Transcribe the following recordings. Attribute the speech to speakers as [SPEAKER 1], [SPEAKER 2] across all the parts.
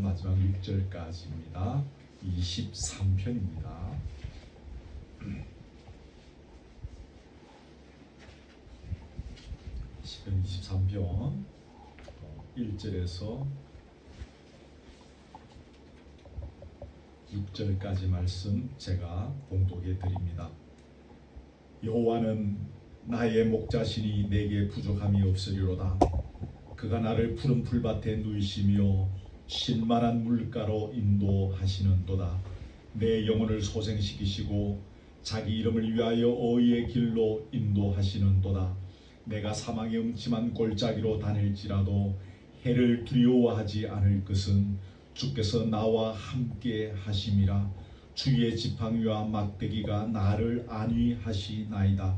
[SPEAKER 1] 마지막 6절까지입니다. 23편입니다. 시편 23편 1절에서 6절까지 말씀 제가 봉독해 드립니다. 여호와는 나의 목자시니 내게 부족함이 없으리로다. 그가 나를 푸른 풀밭에 누이시며 쉴만한 물가로 인도하시는도다. 내 영혼을 소생시키시고 자기 이름을 위하여 어의의 길로 인도하시는도다. 내가 사망의 음침한 골짜기로 다닐지라도 해를 두려워하지 않을 것은 주께서 나와 함께 하심이라. 주의 지팡이와 막대기가 나를 안위하시나이다.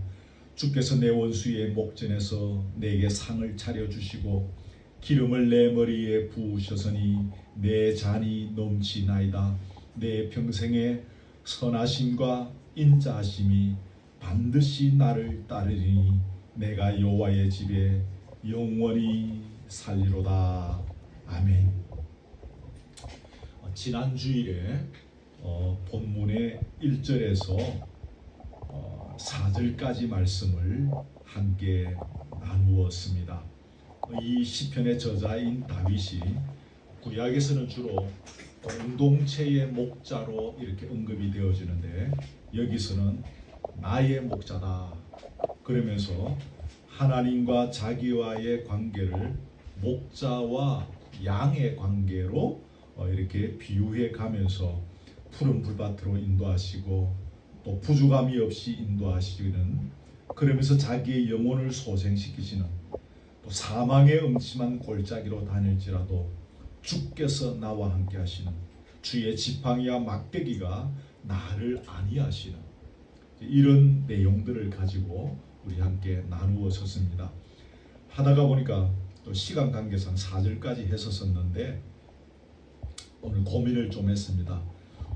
[SPEAKER 1] 주께서 내 원수의 목전에서 내게 상을 차려주시고 기름을 내 머리에 부으셨으니 내 잔이 넘치나이다. 내 평생의 선하심과 인자하심이 반드시 나를 따르리니 내가 여호와의 집에 영원히 살리로다. 아멘. 지난 주일에 본문의 1절에서 4절까지 말씀을 함께 나누었습니다. 이 시편의 저자인 다윗이 구약에서는 주로 공동체의 목자로 이렇게 언급이 되어지는데 여기서는 나의 목자다 그러면서 하나님과 자기와의 관계를 목자와 양의 관계로 이렇게 비유해 가면서 푸른 풀밭으로 인도하시고 또 부족함이 없이 인도하시는, 그러면서 자기의 영혼을 소생시키시는, 또 사망의 음침한 골짜기로 다닐지라도 주께서 나와 함께 하시는, 주의 지팡이와 막대기가 나를 안위하시는, 이런 내용들을 가지고 우리 함께 나누었었습니다. 하다가 보니까 또 시간 관계상 4절까지 했었었는데 오늘 고민을 좀 했습니다.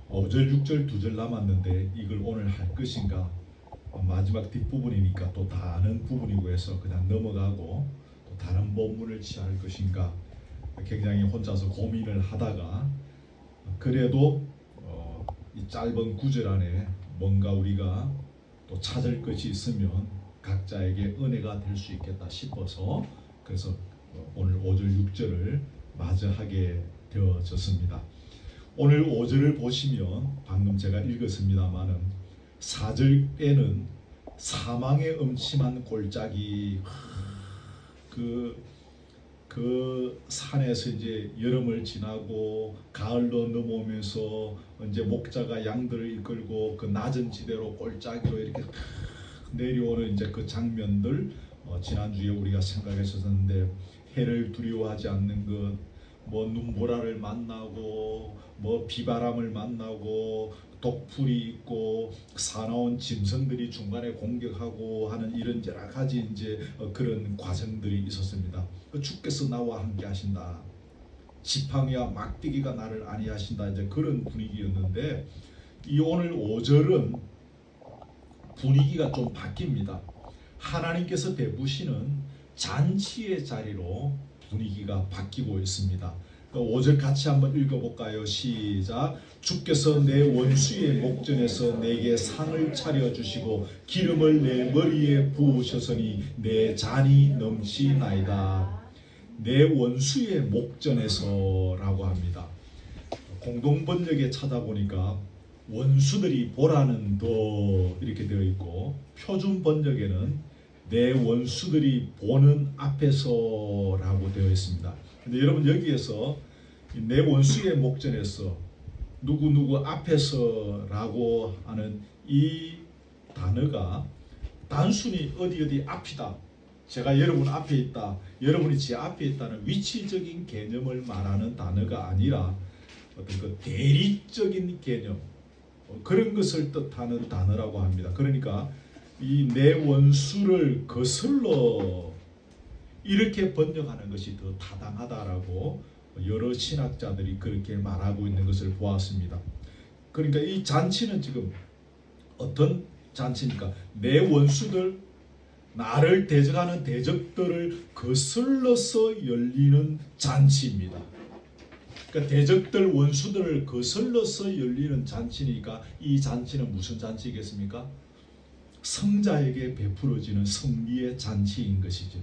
[SPEAKER 1] 5절, 6절, 2절 남았는데 이걸 오늘 할 것인가, 마지막 뒷부분이니까 또 다 아는 부분이고 해서 그냥 넘어가고 또 다른 본문을 취할 것인가 굉장히 혼자서 고민을 하다가 그래도 이 짧은 구절 안에 뭔가 우리가 또 찾을 것이 있으면 각자에게 은혜가 될 수 있겠다 싶어서 그래서 오늘 5절, 6절을 맞이하게 되어졌습니다. 오늘 5절을 보시면 방금 제가 읽었습니다마는 4절에는 사망의 음침한 골짜기, 그 산에서 이제 여름을 지나고 가을로 넘어오면서 이제 목자가 양들을 이끌고 그 낮은 지대로 골짜기로 이렇게 내려오는 이제 그 장면들 지난주에 우리가 생각했었는데, 해를 두려워하지 않는 것, 뭐 눈보라를 만나고 뭐 비바람을 만나고 독풀이 있고 사나운 짐승들이 중간에 공격하고 하는 이런 여러 가지 이제 그런 과정들이 있었습니다. 주께서 나와 함께 하신다, 지팡이와 막대기가 나를 안위하신다, 이제 그런 분위기였는데 이 오늘 5절은 분위기가 좀 바뀝니다. 하나님께서 베푸시는 잔치의 자리로 분위기가 바뀌고 있습니다. 5절 같이 한번 읽어볼까요? 시작. 주께서 내 원수의 목전에서 내게 상을 차려주시고 기름을 내 머리에 부으셨으니 내 잔이 넘치나이다. 내 원수의 목전에서 라고 합니다. 공동번역에 찾아보니까 원수들이 보라는 더 이렇게 되어 있고, 표준 번역에는 내 원수들이 보는 앞에서라고 되어 있습니다. 근데 여러분 여기에서 내 원수의 목전에서 누구누구 앞에서라고 하는 이 단어가 단순히 어디 앞이다, 제가 여러분 앞에 있다, 여러분이 제 앞에 있다는 위치적인 개념을 말하는 단어가 아니라 어떤 그 대리적인 개념, 그런 것을 뜻하는 단어라고 합니다. 그러니까 이 내 원수를 거슬러 이렇게 번역하는 것이 더 타당하다라고 여러 신학자들이 그렇게 말하고 있는 것을 보았습니다. 그러니까 이 잔치는 지금 어떤 잔치입니까? 내 원수들, 나를 대적하는 대적들을 거슬러서 열리는 잔치입니다. 그러니까 대적들 원수들을 거슬러서 열리는 잔치니까 이 잔치는 무슨 잔치겠습니까? 성자에게 베풀어지는 성리의 잔치인 것이죠.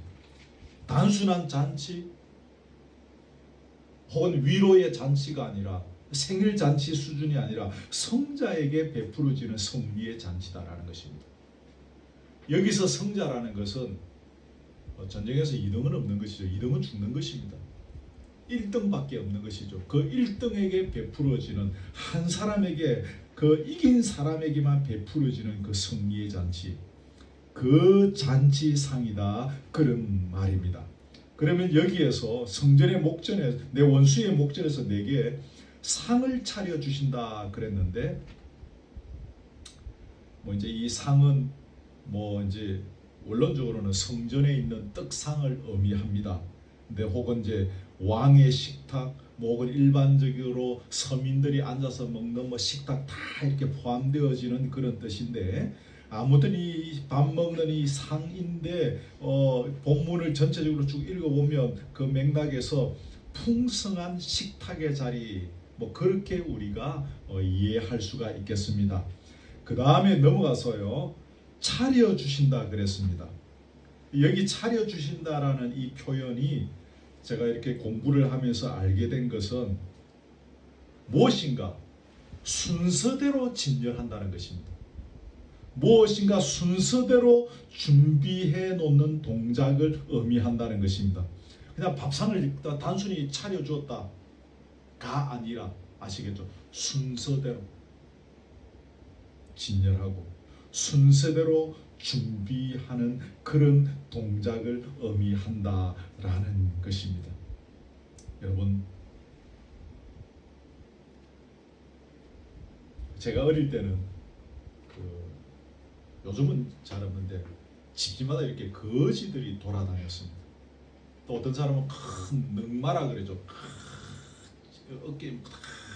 [SPEAKER 1] 단순한 잔치 혹은 위로의 잔치가 아니라 생일 잔치 수준이 아니라 성자에게 베풀어지는 성리의 잔치다라는 것입니다. 여기서 성자라는 것은 전쟁에서 2등은 없는 것이죠. 2등은 죽는 것입니다. 1등밖에 없는 것이죠. 그 1등에게 베풀어지는 한 사람에게 그 이긴 사람에게만 베풀어지는 그 승리의 잔치, 그 잔치상이다 그런 말입니다. 그러면 여기에서 성전의 목전에 내 원수의 목전에서 내게 상을 차려 주신다 그랬는데 뭐 이제 이 상은 뭐 이제 원론적으로는 성전에 있는 떡상을 의미합니다. 근데 혹은 이제 왕의 식탁, 뭐 혹은 일반적으로 서민들이 앉아서 먹는 뭐 식탁 다 이렇게 포함되어지는 그런 뜻인데 아무튼 이 밥 먹는 이 상인데 본문을 전체적으로 쭉 읽어보면 그 맥락에서 풍성한 식탁의 자리 뭐 그렇게 우리가 이해할 수가 있겠습니다. 그 다음에 넘어가서요 차려주신다 그랬습니다. 여기 차려주신다라는 이 표현이 제가 이렇게 공부를 하면서 알게 된 것은 무엇인가 순서대로 진열한다는 것입니다. 무엇인가 순서대로 준비해 놓는 동작을 의미한다는 것입니다. 그냥 밥상을 단순히 차려주었다가 아니라 아시겠죠? 순서대로 진열하고 순서대로 준비하는 그런 동작을 의미한다라는 것입니다. 여러분, 제가 어릴 때는 요즘은 잘 없는데 집집마다 이렇게 거지들이 돌아다녔습니다. 또 어떤 사람은 큰 늑마라 그러죠. 어깨에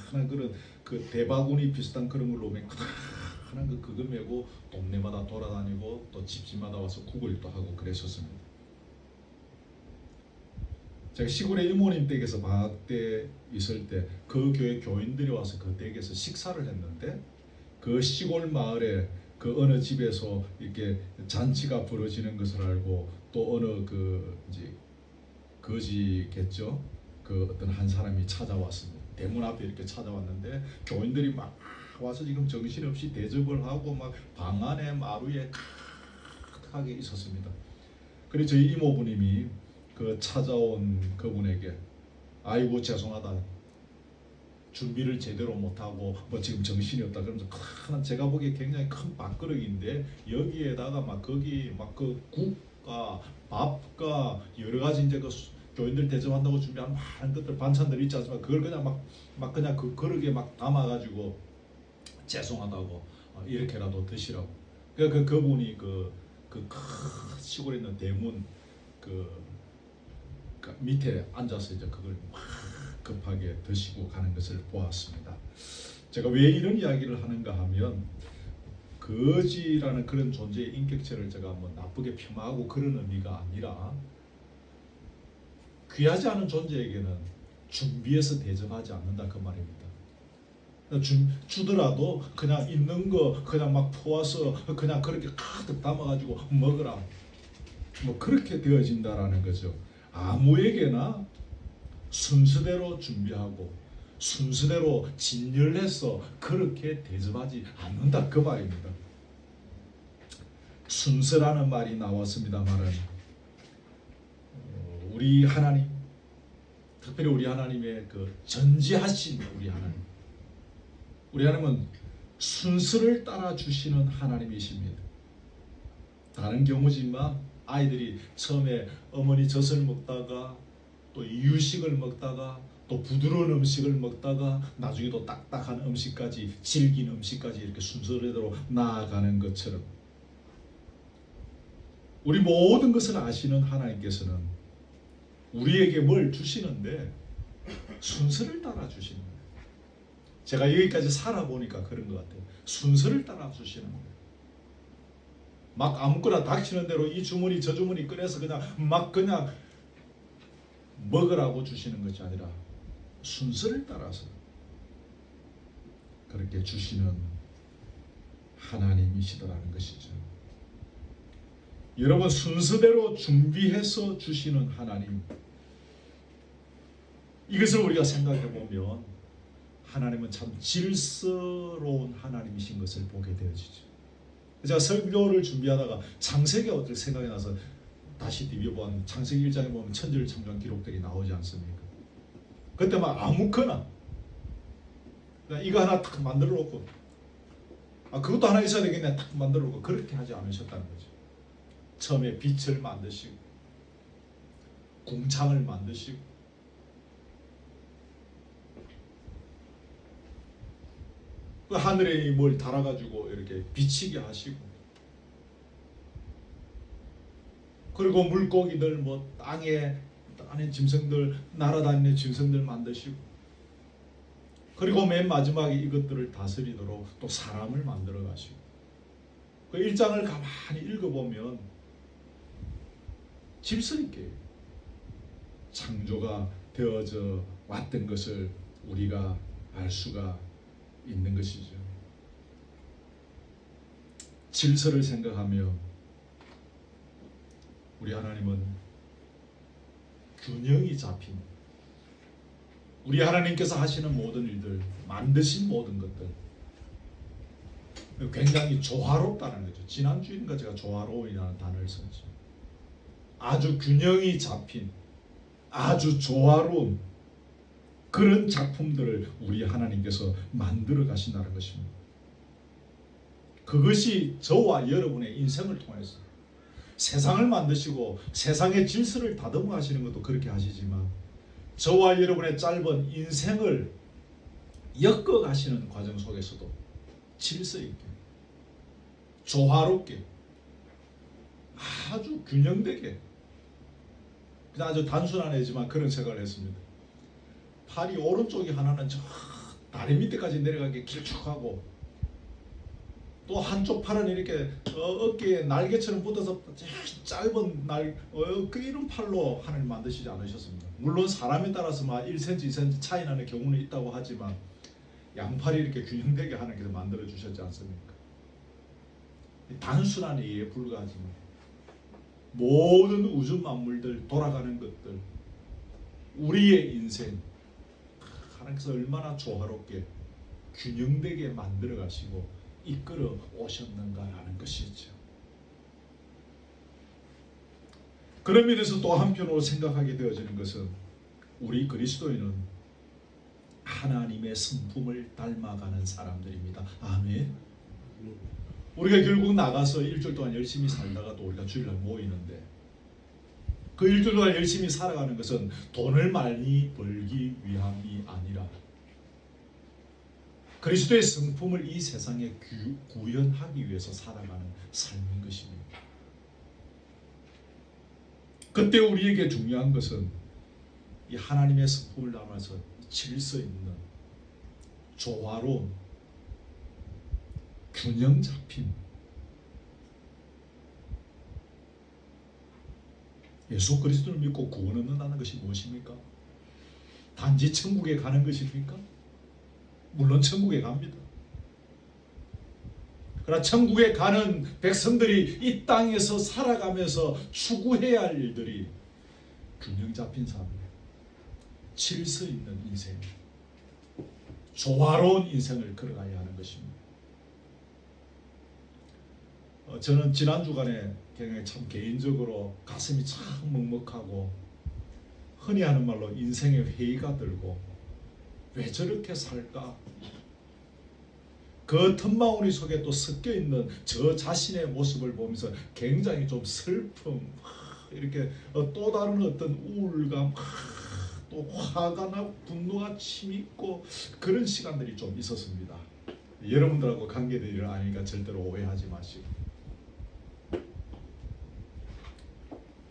[SPEAKER 1] 크다란 그런 그 대바구니 비슷한 그런 걸로 오면 크다란 그거 메고 동네마다 돌아다니고 또 집집마다 와서 구걸도 하고 그랬었습니다. 제가 시골에 이모님 댁에서 방학 때 있을 때 그 교회 교인들이 와서 그 댁에서 식사를 했는데 그 시골 마을에 그 어느 집에서 이렇게 잔치가 벌어지는 것을 알고 또 어느 그 이제 거지겠죠. 그 어떤 한 사람이 찾아왔습니다. 대문 앞에 이렇게 찾아왔는데 교인들이 막 와서 지금 정신없이 대접을 하고 막 방 안에 마루에 가득하게 있었습니다. 그래서 저희 이모부님이 그 찾아온 그분에게 아이고 죄송하다. 준비를 제대로 못하고 뭐 지금 정신이 없다 그러면서 큰 제가 보기에 굉장히 큰 밥그릇인데 여기에다가 막 거기 막 그 국과 밥과 여러 가지 이제 그 교인들 대접한다고 준비한 많은 것들 반찬들 있지 않습니까? 그걸 그냥 막 그냥 그 그릇에 막 담아가지고 죄송하다고 이렇게라도 드시라고. 그러니까 그분이 그 시골에 있는 대문 그 밑에 앉아서 이제 그걸 막 급하게 드시고 가는 것을 보았습니다. 제가 왜 이런 이야기를 하는가 하면 거지라는 그런 존재의 인격체를 제가 뭐 나쁘게 폄하하고 그런 의미가 아니라 귀하지 않은 존재에게는 준비해서 대접하지 않는다 그 말입니다. 주더라도 그냥 있는 거 그냥 막 퍼와서 그냥 그렇게 가득 담아가지고 먹으라 뭐 그렇게 되어진다라는 거죠. 아무에게나 순서대로 준비하고 순서대로 진열해서 그렇게 대접하지 않는다 그 말입니다. 순서라는 말이 나왔습니다만은 우리 하나님, 특별히 우리 하나님의 그 전지하신 우리 하나님은 순서를 따라 주시는 하나님이십니다. 다른 경우지만 아이들이 처음에 어머니 젖을 먹다가 또 이유식을 먹다가 또 부드러운 음식을 먹다가 나중에 또 딱딱한 음식까지 질긴 음식까지 이렇게 순서대로 나아가는 것처럼 우리 모든 것을 아시는 하나님께서는 우리에게 뭘 주시는데 순서를 따라 주시는 거예요. 제가 여기까지 살아보니까 그런 것 같아요. 순서를 따라 주시는 거예요. 막 아무거나 닥치는 대로 이 주머니 저 주머니 꺼내서 그냥 막 그냥 먹으라고 주시는 것이 아니라 순서를 따라서 그렇게 주시는 하나님이시더라는 것이죠. 여러분, 순서대로 준비해서 주시는 하나님, 이것을 우리가 생각해 보면 하나님은 참 질서로운 하나님이신 것을 보게 되어지죠. 제가 설교를 준비하다가 창세기가 어떻게 생각이 나서 다시 디벼보았는데, 창세기 1장에 보면 천지를 창조한 기록들이 나오지 않습니까? 그때 막 아무거나 이거 하나 딱 만들어 놓고, 그것도 하나 있어야 되겠네 딱 만들어 놓고, 그렇게 하지 않으셨다는 거죠. 처음에 빛을 만드시고 궁창을 만드시고 그 하늘에 뭘 달아가지고 이렇게 비치게 하시고, 그리고 물고기들, 뭐 땅에 짐승들, 날아다니는 짐승들 만드시고, 그리고 맨 마지막에 이것들을 다스리도록 또 사람을 만들어 가시고, 그 1장을 가만히 읽어보면 질서 있게 창조가 되어져 왔던 것을 우리가 알 수가 있는 것이죠. 질서를 생각하며 우리 하나님은 균형이 잡힌, 우리 하나님께서 하시는 모든 일들, 만드신 모든 것들 굉장히 조화롭다는 거죠. 지난주인가 제가 조화로움이라는 단어를 썼죠. 아주 균형이 잡힌, 아주 조화로운 그런 작품들을 우리 하나님께서 만들어 가신다는 것입니다. 그것이 저와 여러분의 인생을 통해서 세상을 만드시고 세상의 질서를 다듬어 하시는 것도 그렇게 하시지만, 저와 여러분의 짧은 인생을 엮어 가시는 과정 속에서도 질서 있게, 조화롭게, 아주 균형되게, 그냥 아주 단순한 애지만 그런 생각을 했습니다. 팔이 오른쪽이 하나는 저 다리 밑에까지 내려가게 길쭉하고, 또 한쪽 팔은 이렇게 어깨에 날개처럼 붙어서 짧은 이런 팔로 하나님 만드시지 않으셨습니다. 물론 사람에 따라서 막 1cm, 2cm 차이 나는 경우는 있다고 하지만 양팔이 이렇게 균형되게 하나님께서 만들어 주셨지 않습니까? 단순한 이해에 불과하지만 모든 우주 만물들, 돌아가는 것들, 우리의 인생, 하나님께서 얼마나 조화롭게 균형되게 만들어 가시고 이끌어 오셨는가라는 것이죠. 그런 면에서 또 한편으로 생각하게 되어지는 것은, 우리 그리스도인은 하나님의 성품을 닮아가는 사람들입니다. 아멘. 우리가 결국 나가서 일주일 동안 열심히 살다가 또 우리가 주일날 모이는데, 그 일주일 동안 열심히 살아가는 것은 돈을 많이 벌기 위함이 아니라 그리스도의 성품을 이 세상에 구현하기 위해서 살아가는 삶인 것입니다. 그때 우리에게 중요한 것은 이 하나님의 성품을 담아서 질서 있는, 조화로운, 균형 잡힌, 예수 그리스도를 믿고 구원 얻는다는 것이 무엇입니까? 단지 천국에 가는 것입니까? 물론 천국에 갑니다. 그러나 천국에 가는 백성들이 이 땅에서 살아가면서 추구해야 할 일들이 균형 잡힌 삶, 질서 있는 인생, 조화로운 인생을 걸어가야 하는 것입니다. 저는 지난 주간에 굉장히 참 개인적으로 가슴이 참 먹먹하고, 흔히 하는 말로 인생의 회의가 들고, 왜 저렇게 살까? 그 틈바구니 속에 또 섞여 있는 저 자신의 모습을 보면서 굉장히 좀 슬픔, 이렇게 또 다른 어떤 우울감, 또 화가 나고 분노가 치밀고 그런 시간들이 좀 있었습니다. 여러분들하고 관계들이 아니니까 절대로 오해하지 마시고,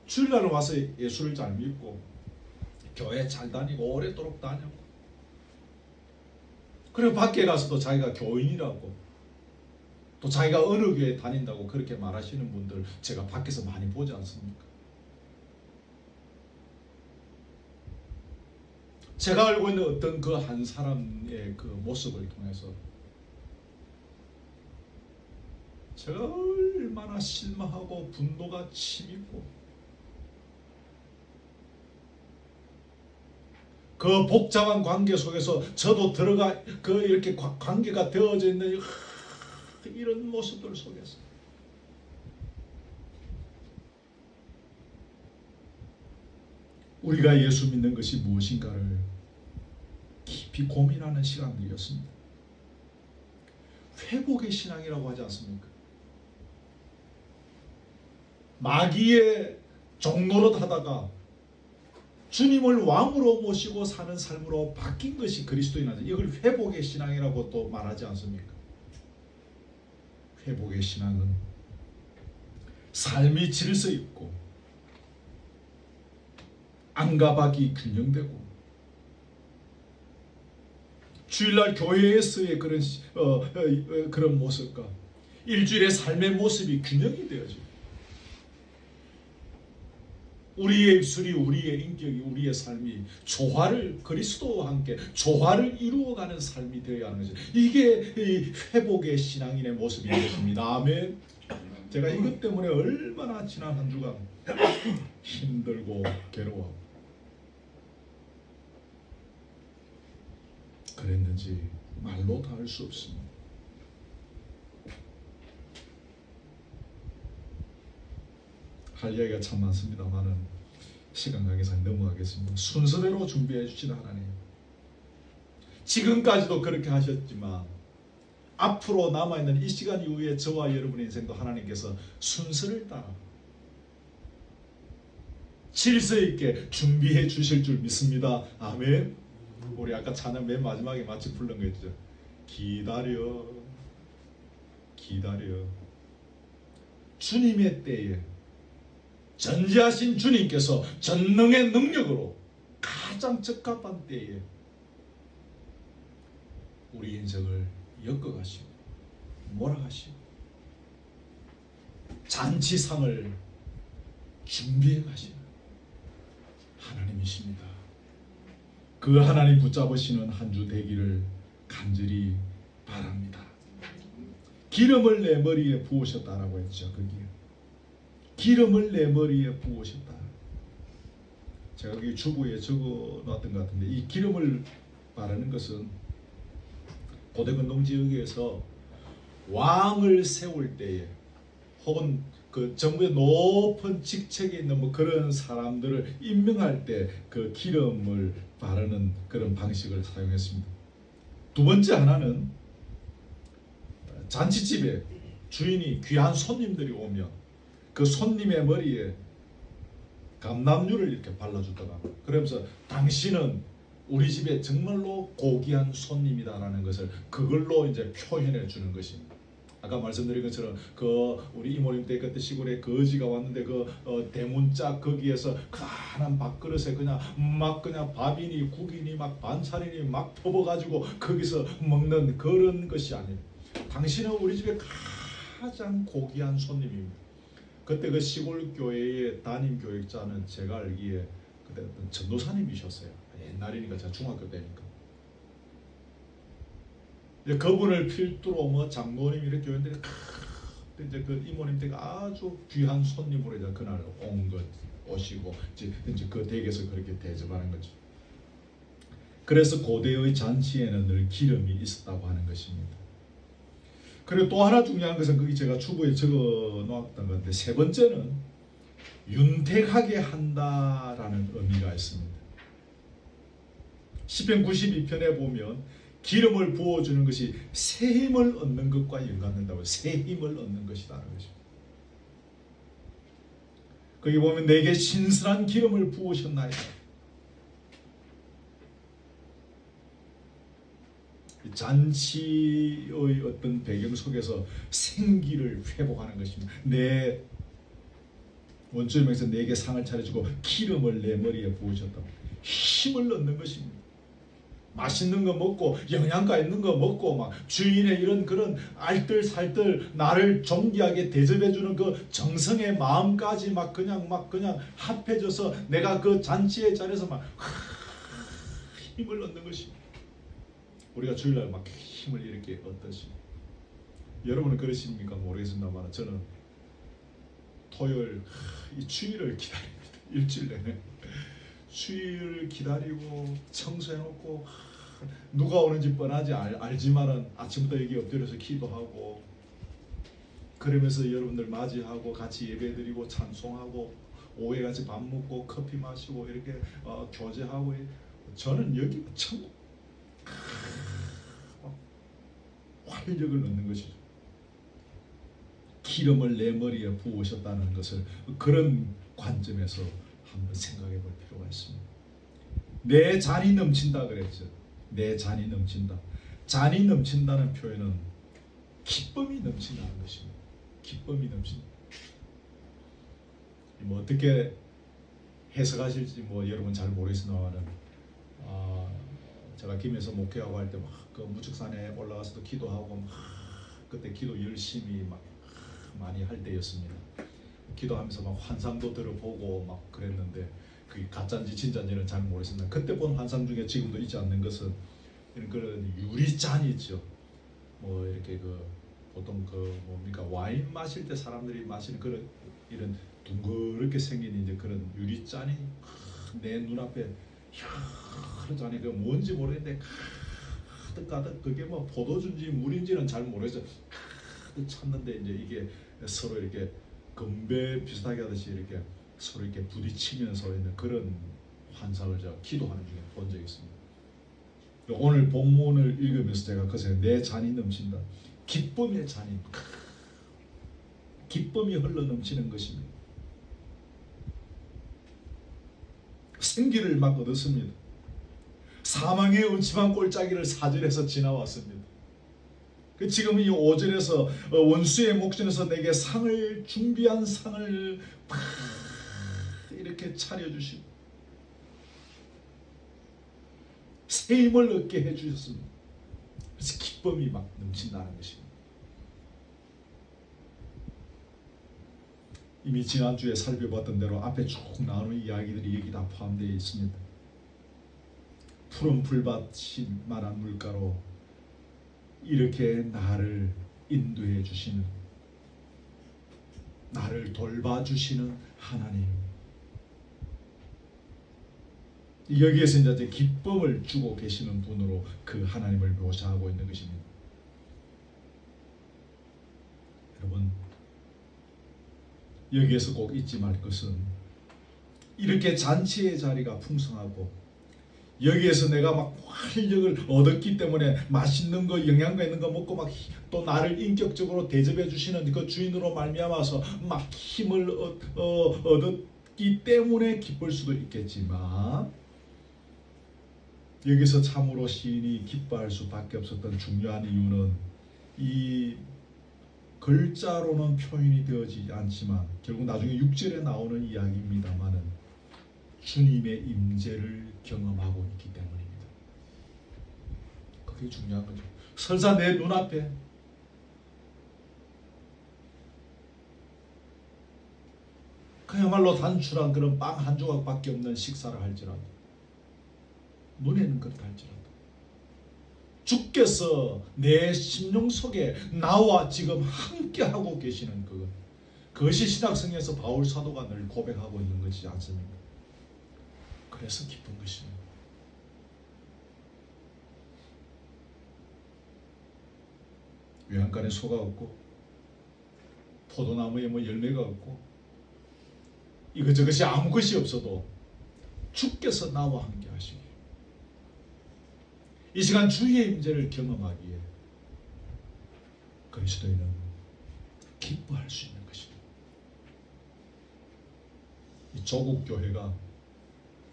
[SPEAKER 1] 주일날 와서 예수를 잘 믿고 교회 잘 다니고 오래도록 다녔고, 그리고 밖에 가서도 자기가 교인이라고, 또 자기가 어느 교회 다닌다고 그렇게 말하시는 분들 제가 밖에서 많이 보지 않습니까? 제가 알고 있는 어떤 그 한 사람의 그 모습을 통해서 제가 얼마나 실망하고 분노가 치밀고 그 복잡한 관계 속에서 저도 들어가 그 이렇게 관계가 되어져 있는 이런 모습들 속에서 우리가 예수 믿는 것이 무엇인가를 깊이 고민하는 시간이었습니다. 회복의 신앙이라고 하지 않습니까? 마귀의 종노릇 하다가 주님을 왕으로 모시고 사는 삶으로 바뀐 것이 그리스도인이다. 이걸 회복의 신앙이라고 또 말하지 않습니까? 회복의 신앙은 삶이 질서 있고 안가박이 균형되고 주일날 교회에서의 그런 모습과 일주일의 삶의 모습이 균형이 되어지고 우리의 입술이, 우리의 인격이, 우리의 삶이 조화를 그리스도와 함께 조화를 이루어가는 삶이 되어야 하는 거죠. 이게 이 회복의 신앙인의 모습인 것입니다. 아멘. 제가 이것 때문에 얼마나 지난 한 주간 힘들고 괴로워 그랬는지 말로 다 할 수 없습니다. 할 이야기가 참 많습니다만은 시간 관계상 넘어가겠습니다. 순서대로 준비해 주신 하나님, 지금까지도 그렇게 하셨지만 앞으로 남아있는 이 시간 이후에 저와 여러분의 인생도 하나님께서 순서를 따라 질서 있게 준비해 주실 줄 믿습니다. 아멘. 우리 아까 찬양 맨 마지막에 마치 부른 거 있죠. 기다려 기다려. 주님의 때에 전지하신 주님께서 전능의 능력으로 가장 적합한 때에 우리 인생을 엮어가시고 몰아가시고 잔치상을 준비해 가시는 하나님이십니다. 그 하나님 붙잡으시는 한 주 되기를 간절히 바랍니다. 기름을 내 머리에 부으셨다라고 했죠. 거기에 기름을 내 머리에 부으셨다. 제가 여기 주부에 적어 놨던 것 같은데, 이 기름을 바르는 것은 고대 근동 지역에서 왕을 세울 때에 혹은 그 정부의 높은 직책에 있는 뭐 그런 사람들을 임명할 때 그 기름을 바르는 그런 방식을 사용했습니다. 두 번째 하나는 잔치집에 주인이 귀한 손님들이 오면 그 손님의 머리에 감람유를 이렇게 발라주더라. 그러면서 당신은 우리 집에 정말로 고귀한 손님이다라는 것을 그걸로 이제 표현해 주는 것입니다. 아까 말씀드린 것처럼 그 우리 이모님 때 그때 시골에 거지가 왔는데 그 대문짝 거기에서 가난 밥그릇에 그냥 밥이니 국이니 막 반찬이니 막 퍼버가지고 거기서 먹는 그런 것이 아니에요. 당신은 우리 집에 가장 고귀한 손님입니다. 그때 그 시골 교회의 담임 교육자는 제가 알기에 그때 어떤 전도사님이셨어요. 옛날이니까 제가 중학교 때니까. 그분을 필두로 뭐 장모님 이렇게 교회인데 이제 그 이모님 댁가 아주 귀한 손님으로 이제 그날 온 것 오시고 이제 그 댁에서 그렇게 대접하는 거죠. 그래서 고대의 잔치에는 늘 기름이 있었다고 하는 것입니다. 그리고 또 하나 중요한 것은 거기 제가 추부에 적어 놓았던 건데, 세 번째는 윤택하게 한다라는 의미가 있습니다. 시편 92편에 보면 기름을 부어주는 것이 새 힘을 얻는 것과 연관된다고, 새 힘을 얻는 것이라는 것입니다. 거기 보면 내게 신선한 기름을 부으셨나이다. 잔치의 어떤 배경 속에서 생기를 회복하는 것입니다. 내 원주명에서 내게 상을 차려주고 기름을 내 머리에 부으셨다. 힘을 얻는 것입니다. 맛있는 거 먹고 영양가 있는 거 먹고 막 주인의 이런 그런 알뜰살뜰 나를 존귀하게 대접해주는 그 정성의 마음까지 막 그냥 합해져서 내가 그 잔치의 자리에서 막 힘을 얻는 것입니다. 우리가 주일날 막 힘을 이렇게 얻듯이 여러분은 그러십니까 모르겠습니다만 저는 토요일 이 주일을 기다립니다. 일주일 내내 주일을 기다리고 청소해놓고 누가 오는지 뻔하지 알지만은 아침부터 여기 엎드려서 기도하고 그러면서 여러분들 맞이하고 같이 예배드리고 찬송하고 오후에 같이 밥 먹고 커피 마시고 이렇게 교제하고 저는 여기 천국 활력을 넣는 것이죠. 기름을 내 머리에 부으셨다는 것을 그런 관점에서 한번 생각해 볼 필요가 있습니다. 내 잔이 넘친다 그랬죠. 내 잔이 넘친다. 잔이 넘친다는 표현은 기쁨이 넘친다는 것입니다. 기쁨이 넘친다. 뭐 어떻게 해석하실지 뭐 여러분 잘 모르겠으나는 제가 김에서 목회하고 할 때 막 그 무축산에 올라가서도 기도하고 막 그때 기도 열심히 막 많이 할 때였습니다. 기도하면서 막 환상도 들어보고 막 그랬는데 그게 가짜인지 진짜인지는 잘 모르겠습니다. 그때 본 환상 중에 지금도 있지 않는 것은 이런 그런 유리잔이 있죠. 뭐 이렇게 그 보통 그 뭡니까 와인 마실 때 사람들이 마시는 그런 이런 둥그렇게 생긴 이제 그런 유리잔이 내 눈앞에 여러 잔이 그 뭔지 모르겠는데 가득 그게 뭐 포도주인지 물인지는 잘 모르겠어요. 가득 찼는데 이제 이게 서로 이렇게 건배 비슷하게 하듯이 이렇게 서로 이렇게 부딪히면서 있는 그런 환상을 제가 기도하는 중에 본 적이 있습니다. 오늘 본문을 읽으면서 제가 그새 내 잔이 넘친다. 기쁨의 잔이 기쁨이 흘러 넘치는 것입니다. 생기를 막 얻었습니다. 사망의 음침한 골짜기를 사절해서 지나왔습니다. 지금 이 오절에서 원수의 목전에서 내게 상을 준비한 상을 이렇게 차려주시고 새 힘을 얻게 해주셨습니다. 그래서 기쁨이 막 넘친다는 것입니다. 이미 지난주에 살펴봤던 대로 앞에 쭉 나오는 이야기들이 여기 다 포함되어 있습니다. 푸른 풀밭이 만한 물가로 이렇게 나를 인도해 주시는, 나를 돌봐주시는 하나님. 여기에서 이제 기쁨을 주고 계시는 분으로 그 하나님을 묘사하고 있는 것입니다. 여러분, 여기에서 꼭 잊지 말 것은 이렇게 잔치의 자리가 풍성하고 여기에서 내가 막 활력을 얻었기 때문에 맛있는 거 영양가 있는 거 먹고 막 또 나를 인격적으로 대접해 주시는 그 주인으로 말미암아서 막 힘을 얻었기 때문에 기쁠 수도 있겠지만 여기서 참으로 시인이 기뻐할 수밖에 없었던 중요한 이유는 이 글자로는 표현이 되어지지 않지만 결국 나중에 6절에 나오는 이야기입니다만은 주님의 임재를 경험하고 있기 때문입니다. 그게 중요한 거죠. 설사 내 눈앞에 그야말로 단출한 그런 빵 한 조각밖에 없는 식사를 할지라도 눈에는 그렇다 할지라도 주께서 내 심령 속에 나와 지금 함께하고 계시는 그것이 신약성에서 바울 사도가 늘 고백하고 있는 것이지 않습니까? 그래서 기쁜 것입니다. 외양간에 소가 없고 포도나무에 뭐 열매가 없고 이것저것이 아무 것이 없어도 주께서 나와 함께 하시기 이 시간 주의 임재를 경험하기에 그리스도인은 기뻐할 수 있는 것입니다. 이 조국 교회가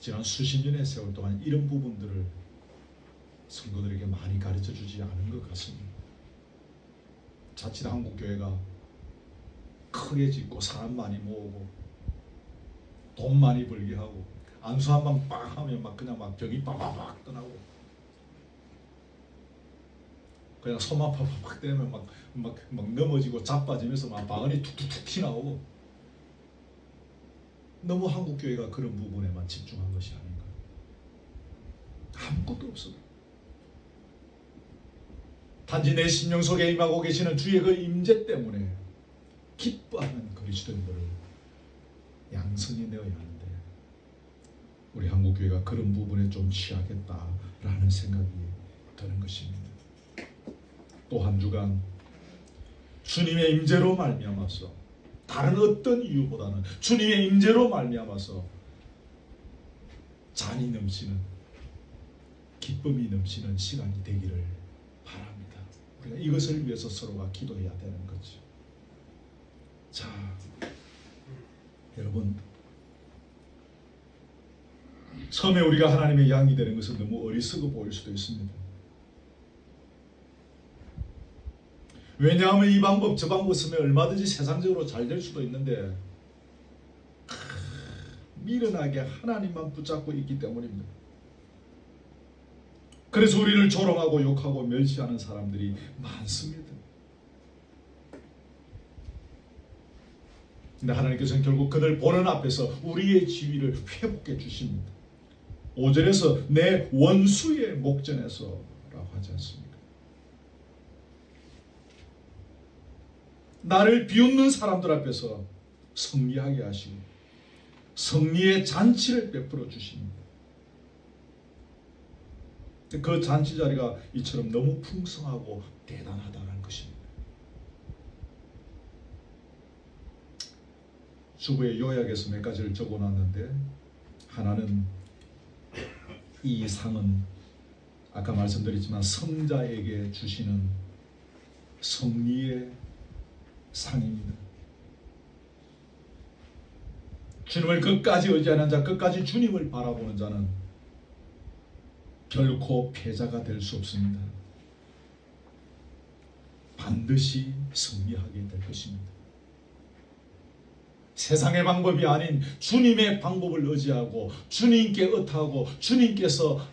[SPEAKER 1] 지난 수십 년의 세월 동안 이런 부분들을 성도들에게 많이 가르쳐 주지 않은 것 같습니다. 자칫 한국 교회가 크게 짓고 사람 많이 모으고 돈 많이 벌게 하고 안수 한 방 빵 하면 막 그냥 막 병이 빠바박 떠나고 그냥 손만 팍팍 때리면 막 넘어지고 자빠지면서 막 방언이 툭툭툭 튀나오고 너무 한국 교회가 그런 부분에만 집중한 것이 아닌가. 아무것도 없어요. 단지 내 심령 속에 임하고 계시는 주의 그 임재 때문에 기뻐하는 그리스도인들을 양성해내어야 하는데 우리 한국교회가 그런 부분에 좀 취하겠다라는 생각이 드는 것입니다. 또 한 주간 주님의 임재로 말미암아서 다른 어떤 이유보다는 주님의 임재로 말미암아서 잔이 넘치는 기쁨이 넘치는 시간이 되기를 바랍니다. 우리가 이것을 위해서 서로가 기도해야 되는 거죠. 자, 여러분, 처음에 우리가 하나님의 양이 되는 것은 너무 어리석어 보일 수도 있습니다. 왜냐하면 이 방법 저 방법 쓰면 얼마든지 세상적으로 잘 될 수도 있는데 미련하게 하나님만 붙잡고 있기 때문입니다. 그래서 우리를 조롱하고 욕하고 멸시하는 사람들이 많습니다. 근데 하나님께서는 결국 그들 보는 앞에서 우리의 지위를 회복해 주십니다. 5절에서 내 원수의 목전에서 라고 하지 않습니까? 나를 비웃는 사람들 앞에서 승리하게 하시고 승리의 잔치를 베풀어 주십니다. 그 잔치 자리가 이처럼 너무 풍성하고 대단하다는 것입니다. 주부의 요약에서 몇 가지를 적어놨는데 하나는 이 상은 아까 말씀드렸지만 성자에게 주시는 승리의 상입니다. 주님을 끝까지 의지하는 자, 끝까지 주님을 바라보는 자는 결코 패자가 될 수 없습니다. 반드시 승리하게 될 것입니다. 세상의 방법이 아닌 주님의 방법을 의지하고 주님께 의탁하고 주님께서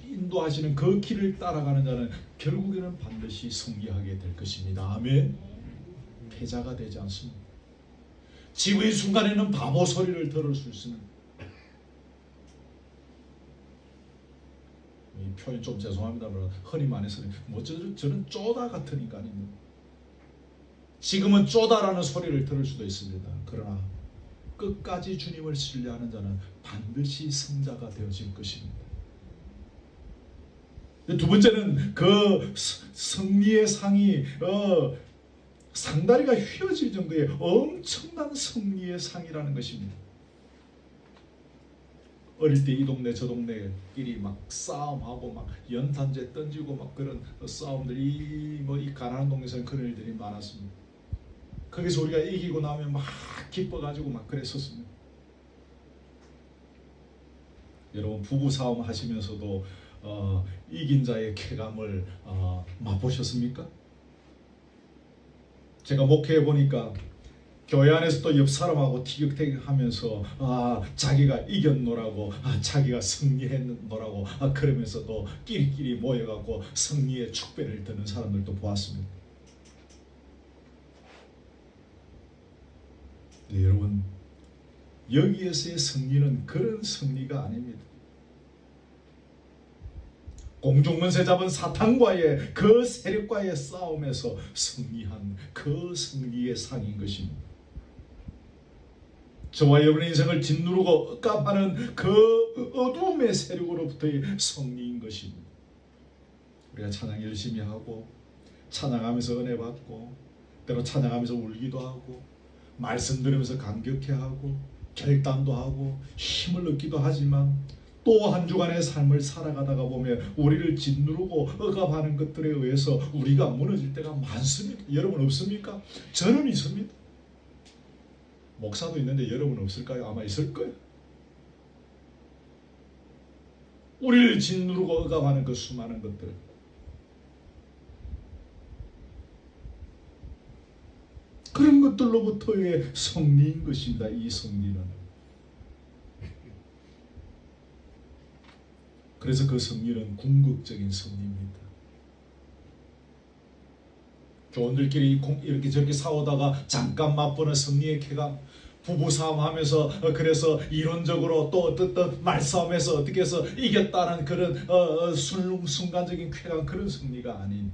[SPEAKER 1] 인도하시는 그 길을 따라가는 자는 결국에는 반드시 승리하게 될 것입니다. 아멘. 패자가 되지 않습니다. 지구의 순간에는 바보 소리를 들을 수 있습니다. 이 표현 좀 죄송합니다만 흔히 많이 쓰는 뭐 저는 쪼다 같은 인간입니다. 지금은 쪼다라는 소리를 들을 수도 있습니다. 그러나 끝까지 주님을 신뢰하는 자는 반드시 승자가 되어질 것입니다. 두 번째는 그 승리의 상이 상다리가 휘어질 정도의 엄청난 승리의 상이라는 것입니다. 어릴 때 이 동네 저 동네끼리 막 싸움하고 막 연탄재 던지고 막 그런 싸움들이 이 가난한 동네에서는 그런 일들이 많았습니다. 거기서 우리가 이기고 나면 막 기뻐가지고 막 그랬었습니다. 여러분 부부 싸움 하시면서도 이긴 자의 쾌감을 맛보셨습니까? 제가 목회해 보니까 교회 안에서 또 옆 사람하고 티격태격하면서 자기가 이겼노라고 자기가 승리했노라고 그러면서 또 끼리끼리 모여갖고 승리의 축배를 드는 사람들도 보았습니다. 네, 여러분 여기에서의 승리는 그런 승리가 아닙니다. 공중문세 잡은 사탄과의 그 세력과의 싸움에서 승리한 그 승리의 상인 것입니다. 저와 여러분의 인생을 짓누르고 억압하는 그 어둠의 세력으로부터의 승리인 것입니다. 우리가 찬양 열심히 하고 찬양하면서 은혜 받고 때로 찬양하면서 울기도 하고 말씀 들으면서 감격해하고 결단도 하고 힘을 얻기도 하지만 또 한 주간의 삶을 살아가다가 보면 우리를 짓누르고 억압하는 것들에 의해서 우리가 무너질 때가 많습니다. 여러분 없습니까? 저는 있습니다. 목사도 있는데 여러분 없을까요? 아마 있을 거예요. 우리를 짓누르고 억압하는 그 수많은 것들, 그런 것들로부터의 승리인 것입니다. 이 승리는. 그래서 그 승리는 궁극적인 승리입니다. 교원들끼리 이렇게 저렇게 싸우다가 잠깐 맛보는 승리의 쾌감, 부부싸움하면서 그래서 이론적으로 또 어떤 말싸움에서 어떻게 해서 이겼다는 그런 순간적인 쾌감, 그런 승리가 아닌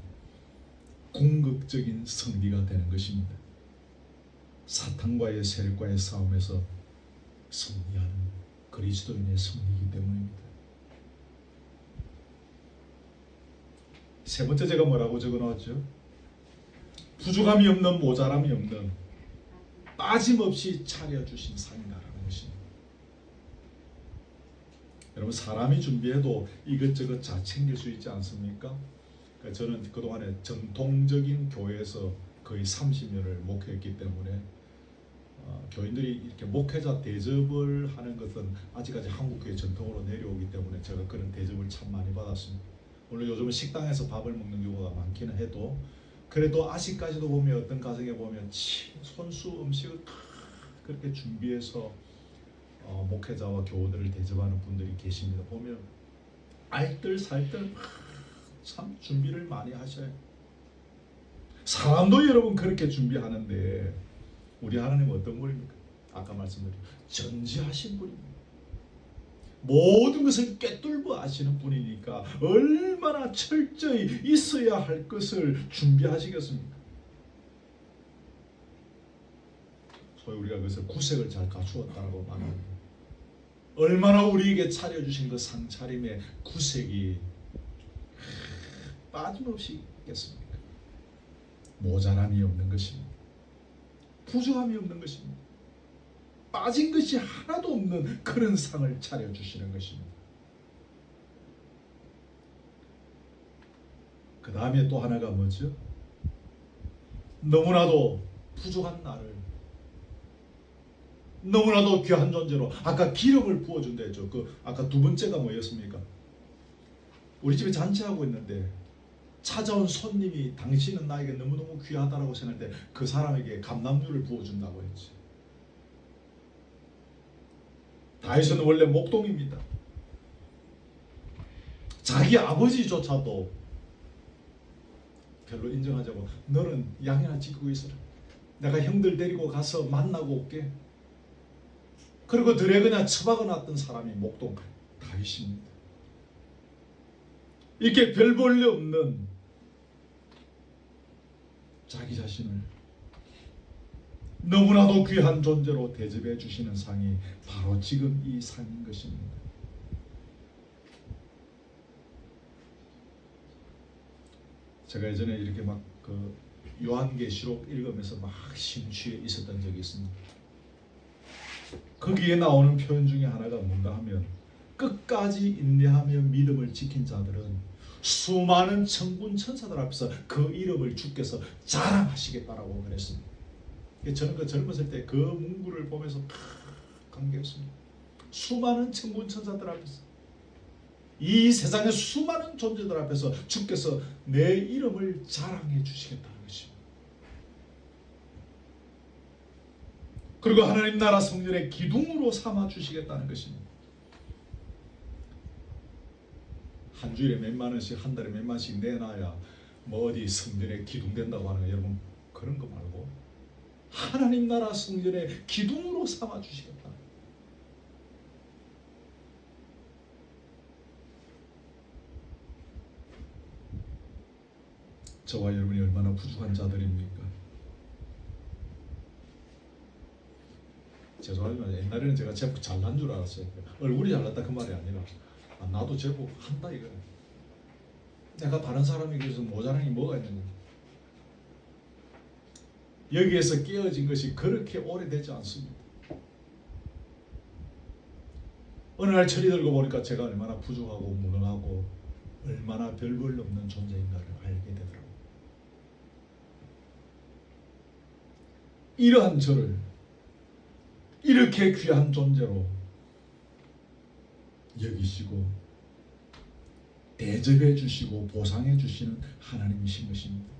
[SPEAKER 1] 궁극적인 승리가 되는 것입니다. 사탄과의 세력과의 싸움에서 승리하는 그리스도인의 승리이기 때문입니다. 세 번째, 제가 뭐라고 적어놨죠? 부족함이 없는, 모자람이 없는, 빠짐없이 차려주신 상이다라는 것입니다. 여러분, 사람이 준비해도 이것저것 다 챙길 수 있지 않습니까? 저는 그동안에 전통적인 교회에서 거의 30년을 목회했기 때문에 교인들이 이렇게 목회자 대접을 하는 것은 아직까지 한국교회 전통으로 내려오기 때문에 제가 그런 대접을 참 많이 받았습니다. 물론 요즘은 식당에서 밥을 먹는 경우가 많기는 해도, 그래도 아직까지도 보면 어떤 가정에 보면 손수 음식을 다 그렇게 준비해서 목회자와 교우들을 대접하는 분들이 계십니다. 보면 알뜰살뜰 참 준비를 많이 하셔요. 사람도 여러분 그렇게 준비하는데 우리 하나님은 어떤 분입니까? 아까 말씀드린 전지하신 분입니다. 모든 것을 꿰뚫고 아시는 분이니까 얼마나 철저히 있어야 할 것을 준비하시겠습니까? 소위 우리가 그것을 구색을 잘 갖추었다고 말합니다. 얼마나 우리에게 차려주신 그 상차림의 구색이 빠짐없이 있겠습니까? 모자람이 없는 것입니다. 부족함이 없는 것입니다. 빠진 것이 하나도 없는 그런 상을 차려주시는 것입니다. 그 다음에 또 하나가 뭐죠? 너무나도 부족한 나를 너무나도 귀한 존재로, 아까 기름을 부어준다 했죠. 아까 두 번째가 뭐였습니까? 우리 집에 잔치하고 있는데 찾아온 손님이 당신은 나에게 너무너무 귀하다라고 생각할 때 그 사람에게 감람유를 부어준다고 했지. 다윗은 원래 목동입니다. 자기 아버지조차도 별로 인정하지 않고 너는 양이나 지키고 있어라. 내가 형들 데리고 가서 만나고 올게. 그리고 들에 그냥 처박아 놨던 사람이 목동 다윗입니다. 이렇게 별 볼 일 없는 자기 자신을 너무나도 귀한 존재로 대접해 주시는 상이 바로 지금 이 상인 것입니다. 제가 예전에 이렇게 막 요한계시록 읽으면서 막 심취해 있었던 적이 있습니다. 거기에 나오는 표현 중에 하나가 뭔가 하면 끝까지 인내하며 믿음을 지킨 자들은 수많은 천군 천사들 앞에서 그 이름을 주께서 자랑하시겠다라고 그랬습니다. 저는 그 젊었을 때 그 문구를 보면서 감격했습니다. 수많은 천군 천사들 앞에서, 이 세상의 수많은 존재들 앞에서 주께서 내 이름을 자랑해 주시겠다는 것입니다. 그리고 하나님 나라 성전의 기둥으로 삼아 주시겠다는 것입니다. 한 주일에 몇만 원씩, 한 달에 몇만 원씩 내놔야 뭐 어디 성전에 기둥 된다고 하는 거, 여러분 그런 거 말고 하나님 나라 성전의 기둥으로 삼아 주시겠다. 저와 여러분이 얼마나 부족한 자들입니까? 죄송하지만 옛날에는 제가 제법 잘난 줄 알았어요. 얼굴이 잘났다 그 말이 아니라 나도 제법 한다 이거예요. 내가 다른 사람이 그래서 모자란 게 뭐가 있는가? 여기에서 깨어진 것이 그렇게 오래되지 않습니다. 어느 날 철이 들고 보니까 제가 얼마나 부족하고 무능하고 얼마나 별 볼 없는 존재인가를 알게 되더라고요. 이러한 저를 이렇게 귀한 존재로 여기시고 대접해 주시고 보상해 주시는 하나님이신 것입니다.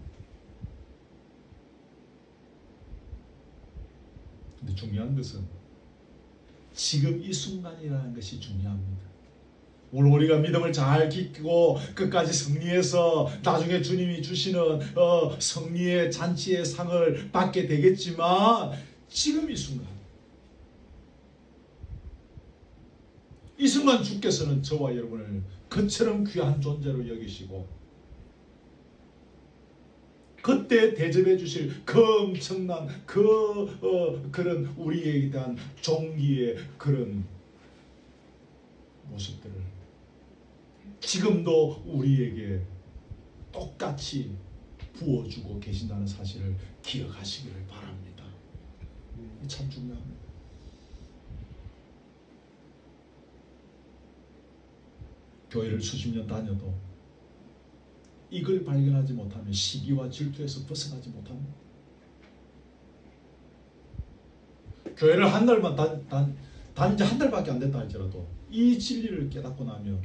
[SPEAKER 1] 근데 중요한 것은 지금 이 순간이라는 것이 중요합니다. 물론 우리가 믿음을 잘 지키고 끝까지 승리해서 나중에 주님이 주시는 승리의 잔치의 상을 받게 되겠지만 지금 이 순간, 이 순간 주께서는 저와 여러분을 그처럼 귀한 존재로 여기시고 그때 대접해 주실 그 엄청난 그런 우리에 대한 종기의 그런 모습들을 지금도 우리에게 똑같이 부어주고 계신다는 사실을 기억하시기를 바랍니다. 참 중요합니다. 교회를 수십 년 다녀도 이걸 발견하지 못하면 시기와 질투에서 벗어나지 못합니다. 교회를 한 달만 다닌 지 한 달밖에 안 됐다 할지라도 이 진리를 깨닫고 나면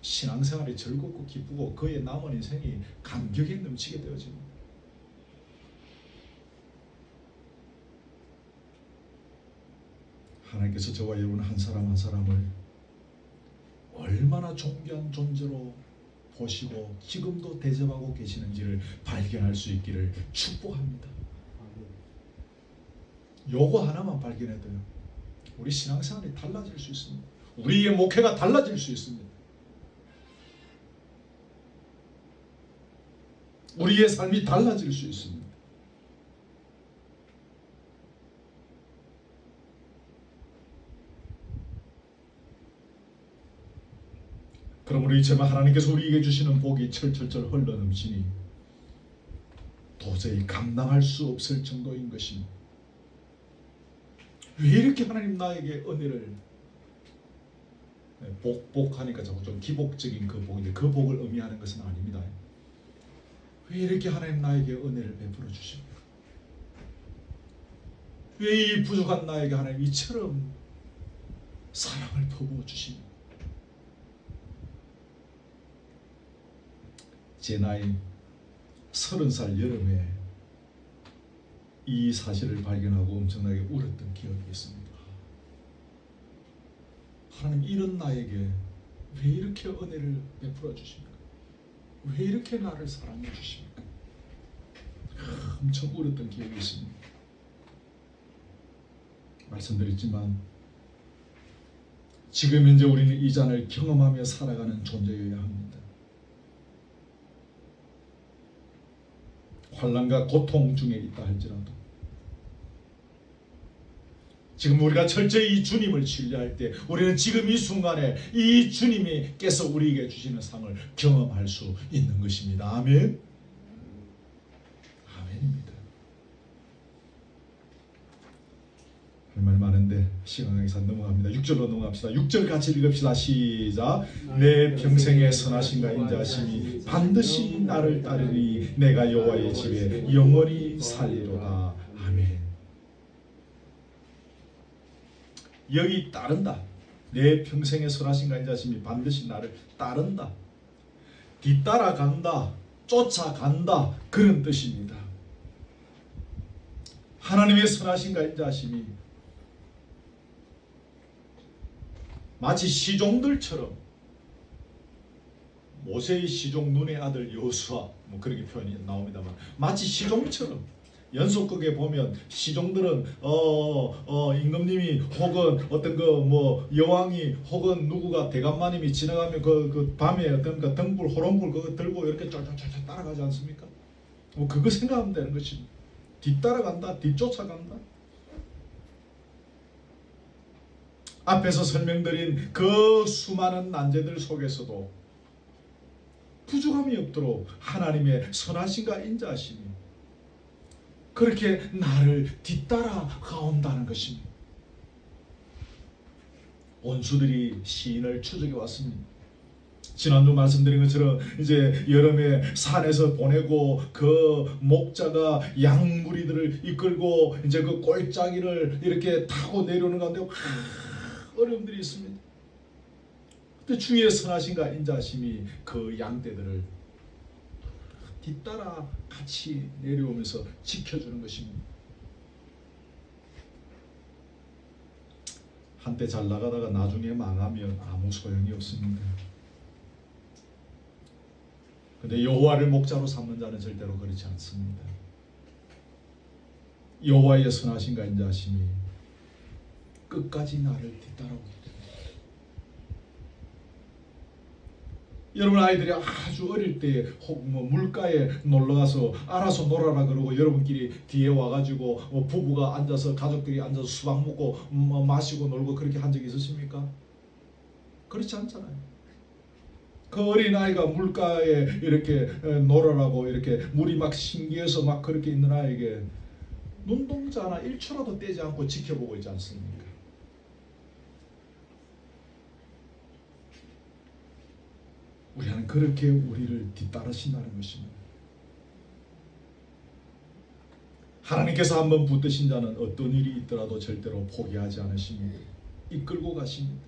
[SPEAKER 1] 신앙생활이 즐겁고 기쁘고 그의 남은 인생이 감격에 넘치게 되어집니다. 하나님께서 저와 여러분 한 사람 한 사람을 얼마나 존귀한 존재로 보시고 지금도 대접하고 계시는지를 발견할 수 있기를 축복합니다. 요거 하나만 발견해도요 우리 신앙생활이 달라질 수 있습니다. 우리의 목회가 달라질 수 있습니다. 우리의 삶이 달라질 수 있습니다. 그러므로 이제만 하나님께서 우리에게 주시는 복이 철철철 흘러넘치니 도저히 감당할 수 없을 정도인 것입니다. 왜 이렇게 하나님 나에게 은혜를 복하니까 자꾸 좀 기복적인 그 복인데 그 복을 의미하는 것은 아닙니다. 왜 이렇게 하나님 나에게 은혜를 베풀어 주십니까? 왜 이 부족한 나에게 하나님 이처럼 사랑을 퍼부어 주십니까? 제 나이 30살 여름에 이 사실을 발견하고 엄청나게 울었던 기억이 있습니다. 하나님 이런 나에게 왜 이렇게 은혜를 베풀어 주십니까? 왜 이렇게 나를 사랑해 주십니까? 엄청 울었던 기억이 있습니다. 말씀드렸지만 지금 현재 우리는 이 잔을 경험하며 살아가는 존재여야 합니다. 환난과 고통 중에 있다 할지라도 지금 우리가 철저히 이 주님을 신뢰할 때 우리는 지금 이 순간에 이 주님께서 우리에게 주시는 상을 경험할 수 있는 것입니다. 아멘. 아멘입니다. 할 말 많은데 시간 관계상 넘어갑니다. 6절로 넘어갑시다. 6절 같이 읽읍시다. 시작. 내 평생의 선하심과 인자하심이 반드시 나를 따르니 내가 여호와의 집에 영원히 살리로다. 아멘. 여기 따른다. 내 평생의 선하심과 인자하심이 반드시 나를 따른다. 뒤따라간다. 쫓아간다. 그런 뜻입니다. 하나님의 선하심과 인자하심이 마치 시종들처럼 모세의 시종 눈의 아들 여호수아 뭐 그렇게 표현이 나옵니다만 마치 시종처럼 연속극에 보면 시종들은 임금님이 혹은 어떤 그 뭐 여왕이 혹은 누구가 대감마님이 지나가면 그 밤에 어떤 그 등불 호롱불 그거 들고 이렇게 쫄쫄쫄 따라가지 않습니까? 뭐 그거 생각하면 되는 것입니다. 뒤따라간다, 뒤쫓아간다. 앞에서 설명드린 그 수많은 난제들 속에서도 부족함이 없도록 하나님의 선하심과 인자하심이 그렇게 나를 뒤따라가온다는 것입니다. 원수들이 시인을 추적해 왔습니다. 지난주 말씀드린 것처럼 이제 여름에 산에서 보내고 그 목자가 양무리들을 이끌고 이제 그 꼴짜기를 이렇게 타고 내려오는 가운데 어려움들이 있습니다. 그때 주의 선하심과 인자하심이 그 양떼들을 뒤따라 같이 내려오면서 지켜주는 것입니다. 한때 잘 나가다가 나중에 망하면 아무 소용이 없습니다. 근데 여호와를 목자로 삼는 자는 절대로 그렇지 않습니다. 여호와의 선하심과 인자하심이 끝까지 나를 뒤따라오기 때문에 여러분 아이들이 아주 어릴 때 혹 뭐 물가에 놀러 가서 알아서 놀아라 그러고 여러분끼리 뒤에 와가지고 부부가 앉아서 가족들이 앉아서 수박 먹고 마시고 놀고 그렇게 한 적이 있으십니까? 그렇지 않잖아요. 그 어린 아이가 물가에 이렇게 놀아라고 이렇게 물이 막 신기해서 막 그렇게 있는 아이에게 눈동자 하나 1초라도 떼지 않고 지켜보고 있지 않습니까? 우리는 그렇게 우리를 뒤따르신다는 것입니다. 하나님께서 한번 붙드신 자는 어떤 일이 있더라도 절대로 포기하지 않으십니다. 이끌고 가십니다.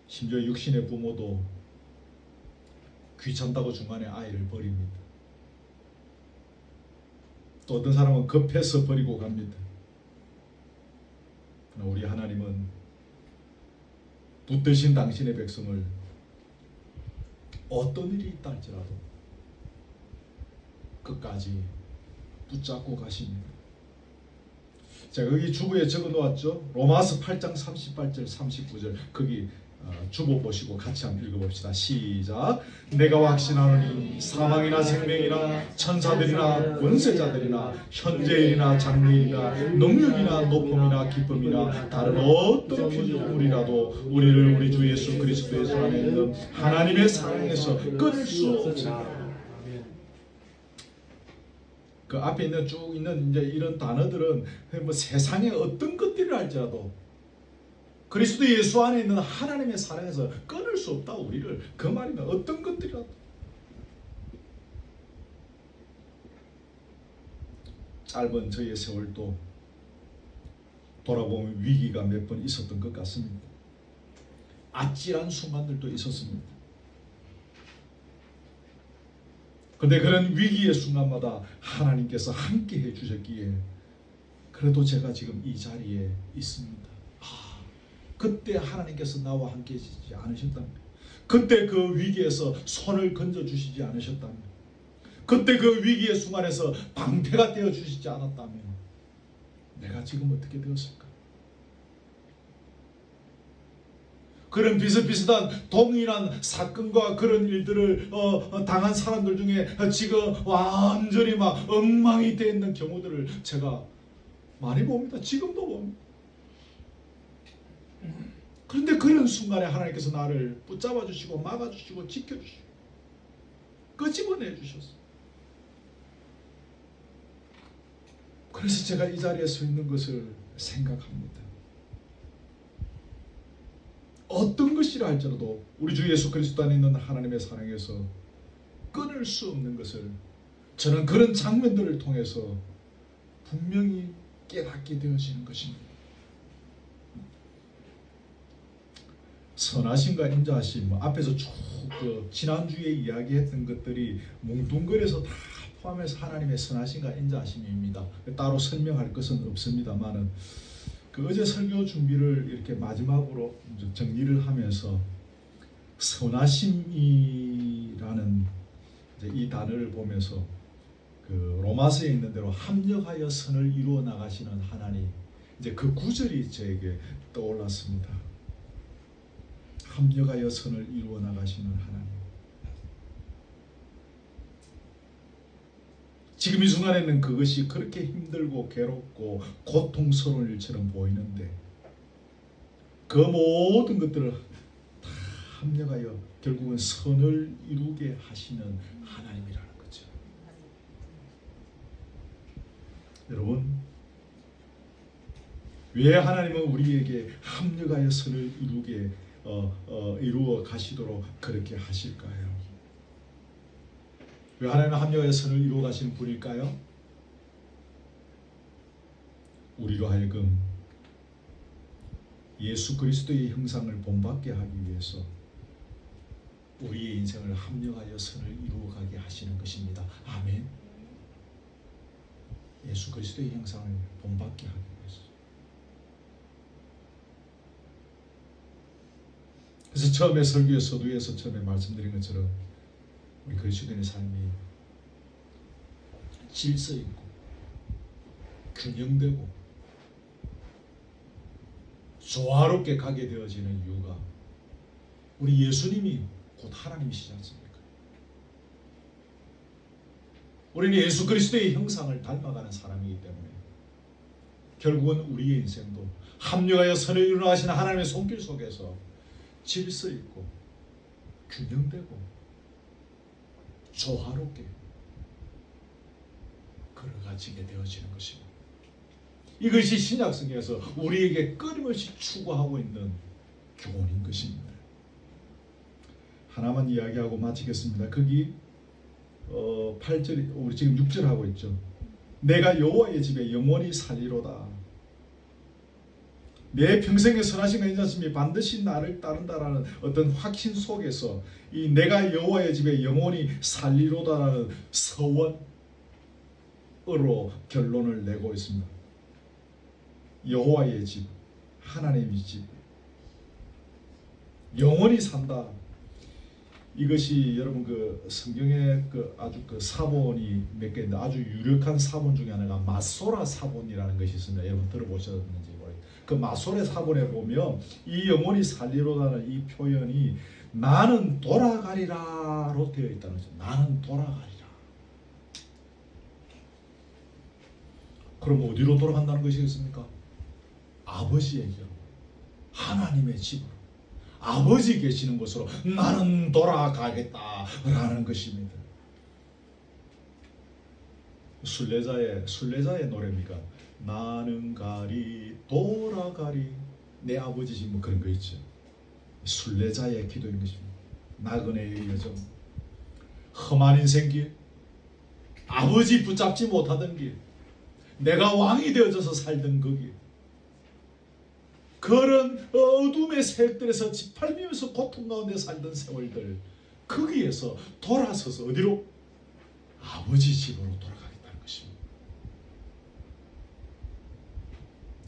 [SPEAKER 1] 심지어 육신의 부모도 귀찮다고 중간에 아이를 버립니다. 또 어떤 사람은 급해서 버리고 갑니다. 그러나 우리 하나님은 붙드신 당신의 백성을 어떤 일이 있다 할지라도 끝까지 붙잡고 가십니다. 제가 여기 주보에 적어 놓았죠. 로마서 8장 38절 39절 거기 주보 보시고 같이 한번 읽어봅시다. 시작. 내가 확신하노니 사망이나 생명이나 천사들이나 권세자들이나 현재일이나 장래일이나 능력이나 높음이나 기쁨이나 다른 어떤 피조물이라도 우리를 우리 주 예수 그리스도의 손 안에 있는 하나님의 사랑에서 끊을 수 없습니다. 그 앞에 있는 쭉 있는 이제 이런 단어들은 뭐 세상의 어떤 것들을 할지라도 그리스도 예수 안에 있는 하나님의 사랑에서 끊을 수 없다. 우리를 그 말이면 어떤 것들이라도 짧은 저의 세월도 돌아보면 위기가 몇 번 있었던 것 같습니다. 아찔한 순간들도 있었습니다. 그런데 그런 위기의 순간마다 하나님께서 함께 해주셨기에 그래도 제가 지금 이 자리에 있습니다. 그때 하나님께서 나와 함께 해주시지 않으셨다면, 그때 그 위기에서 손을 건져주시지 않으셨다면, 그때 그 위기의 순간에서 방패가 되어주시지 않았다면 내가 지금 어떻게 되었을까? 그런 비슷비슷한 동일한 사건과 그런 일들을 당한 사람들 중에 지금 완전히 막 엉망이 되어 있는 경우들을 제가 많이 봅니다. 지금도 봅니다. 그런데 그런 순간에 하나님께서 나를 붙잡아 주시고 막아 주시고 지켜 주시고 끄집어내 주셨어요. 그래서 제가 이 자리에 서 있는 것을 생각합니다. 어떤 것이라 할지라도 우리 주 예수 그리스도 안에 있는 하나님의 사랑에서 끊을 수 없는 것을 저는 그런 장면들을 통해서 분명히 깨닫게 되어지는 것입니다. 선하심과 인자하심, 앞에서 쭉 지난주에 이야기했던 것들이 뭉뚱그려서 다 포함해서 하나님의 선하심과 인자하심입니다. 따로 설명할 것은 없습니다만은 그 어제 설교 준비를 이렇게 마지막으로 정리를 하면서 선하심이라는 이 단어를 보면서 그 로마서에 있는 대로 합력하여 선을 이루어 나가시는 하나님, 이제 그 구절이 저에게 떠올랐습니다. 합력하여 선을 이루어 나가시는 하나님. 지금 이 순간에는 그것이 그렇게 힘들고 괴롭고 고통스러운 일처럼 보이는데 그 모든 것들을 다 합력하여 결국은 선을 이루게 하시는 하나님이라는 거죠. 여러분, 왜 하나님은 우리에게 합력하여 선을 이루어 가시도록 그렇게 하실까요? 왜 하나님은 합력하여 선을 이루어 가시는 분일까요? 우리로 하여금 예수 그리스도의 형상을 본받게 하기 위해서 우리의 인생을 합력하여 선을 이루어 가게 하시는 것입니다. 아멘. 예수 그리스도의 형상을 본받게 하기 위해서. 그래서 처음에 설교의 서두에서 처음에 말씀드린 것처럼 우리 그리스도인의 삶이 질서 있고 균형되고 조화롭게 가게 되어지는 이유가 우리 예수님이 곧 하나님이시지 않습니까? 우리는 예수 그리스도의 형상을 닮아가는 사람이기 때문에 결국은 우리의 인생도 합력하여 선을 이루하시는 하나님의 손길 속에서 질서 있고 균형되고 조화롭게 걸어가지게 되어지는 것입니다. 이것이 신약성경에서 우리에게 끊임없이 추구하고 있는 교훈인 것입니다. 하나만 이야기하고 마치겠습니다. 거기 8절, 우리 지금 6절 하고 있죠. 내가 여호와의 집에 영원히 살리로다. 내 평생의 선하신 인자심이 반드시 나를 따른다라는 어떤 확신 속에서 이 내가 여호와의 집에 영원히 살리로다라는 서원으로 결론을 내고 있습니다. 여호와의 집, 하나님의 집, 영원히 산다. 이것이 여러분 그 성경에 그 아주 그 사본이 몇 개 있는데 아주 유력한 사본 중에 하나가 마소라 사본이라는 것이 있습니다. 여러분 들어보셨는지 모르겠어요. 그 마소라 사본에 보면 이 영원히 살리로다는 이 표현이 나는 돌아가리라로 되어 있다는 거죠. 나는 돌아가리라. 그럼 어디로 돌아간다는 것이겠습니까? 아버지에게로, 하나님의 집으로, 아버지 계시는 곳으로 나는 돌아가겠다라는 것입니다. 순례자의 노래입니까? 나는 가리 돌아가리 내 아버지 집, 뭐 그런 거 있죠. 순례자의 기도인 것입니다. 나그네의 여정, 험한 인생길, 아버지 붙잡지 못하던 길, 내가 왕이 되어져서 살던 그 길, 그런 어둠의 세력들에서 짓밟히면서 고통 가운데 살던 세월들, 거기에서 돌아서서 어디로? 아버지 집으로 돌아가겠다는 것입니다.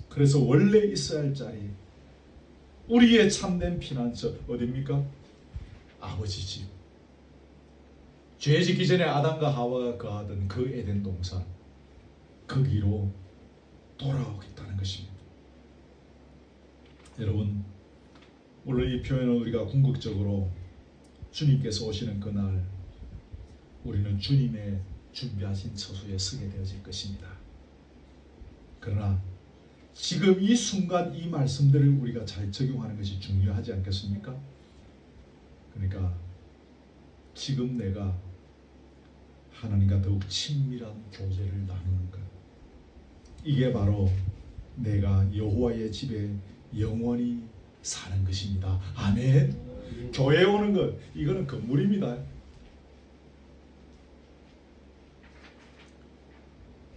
[SPEAKER 1] 그래서 원래 있어야 할 자리, 우리의 참된 피난처 어디입니까? 아버지 집. 죄 짓기 전에 아담과 하와가 거하던 그 에덴 동산, 거기로 돌아오겠다는 것입니다. 여러분, 오늘 이 표현을 우리가 궁극적으로 주님께서 오시는 그날 우리는 주님의 준비하신 처소에 서게 되어질 것입니다. 그러나 지금 이 순간 이 말씀들을 우리가 잘 적용하는 것이 중요하지 않겠습니까? 그러니까 지금 내가 하나님과 더욱 친밀한 교제를 나누는 것, 이게 바로 내가 여호와의 집에 영원히 사는 것입니다. 아멘. 교회에 오는 것, 이거는 건물입니다.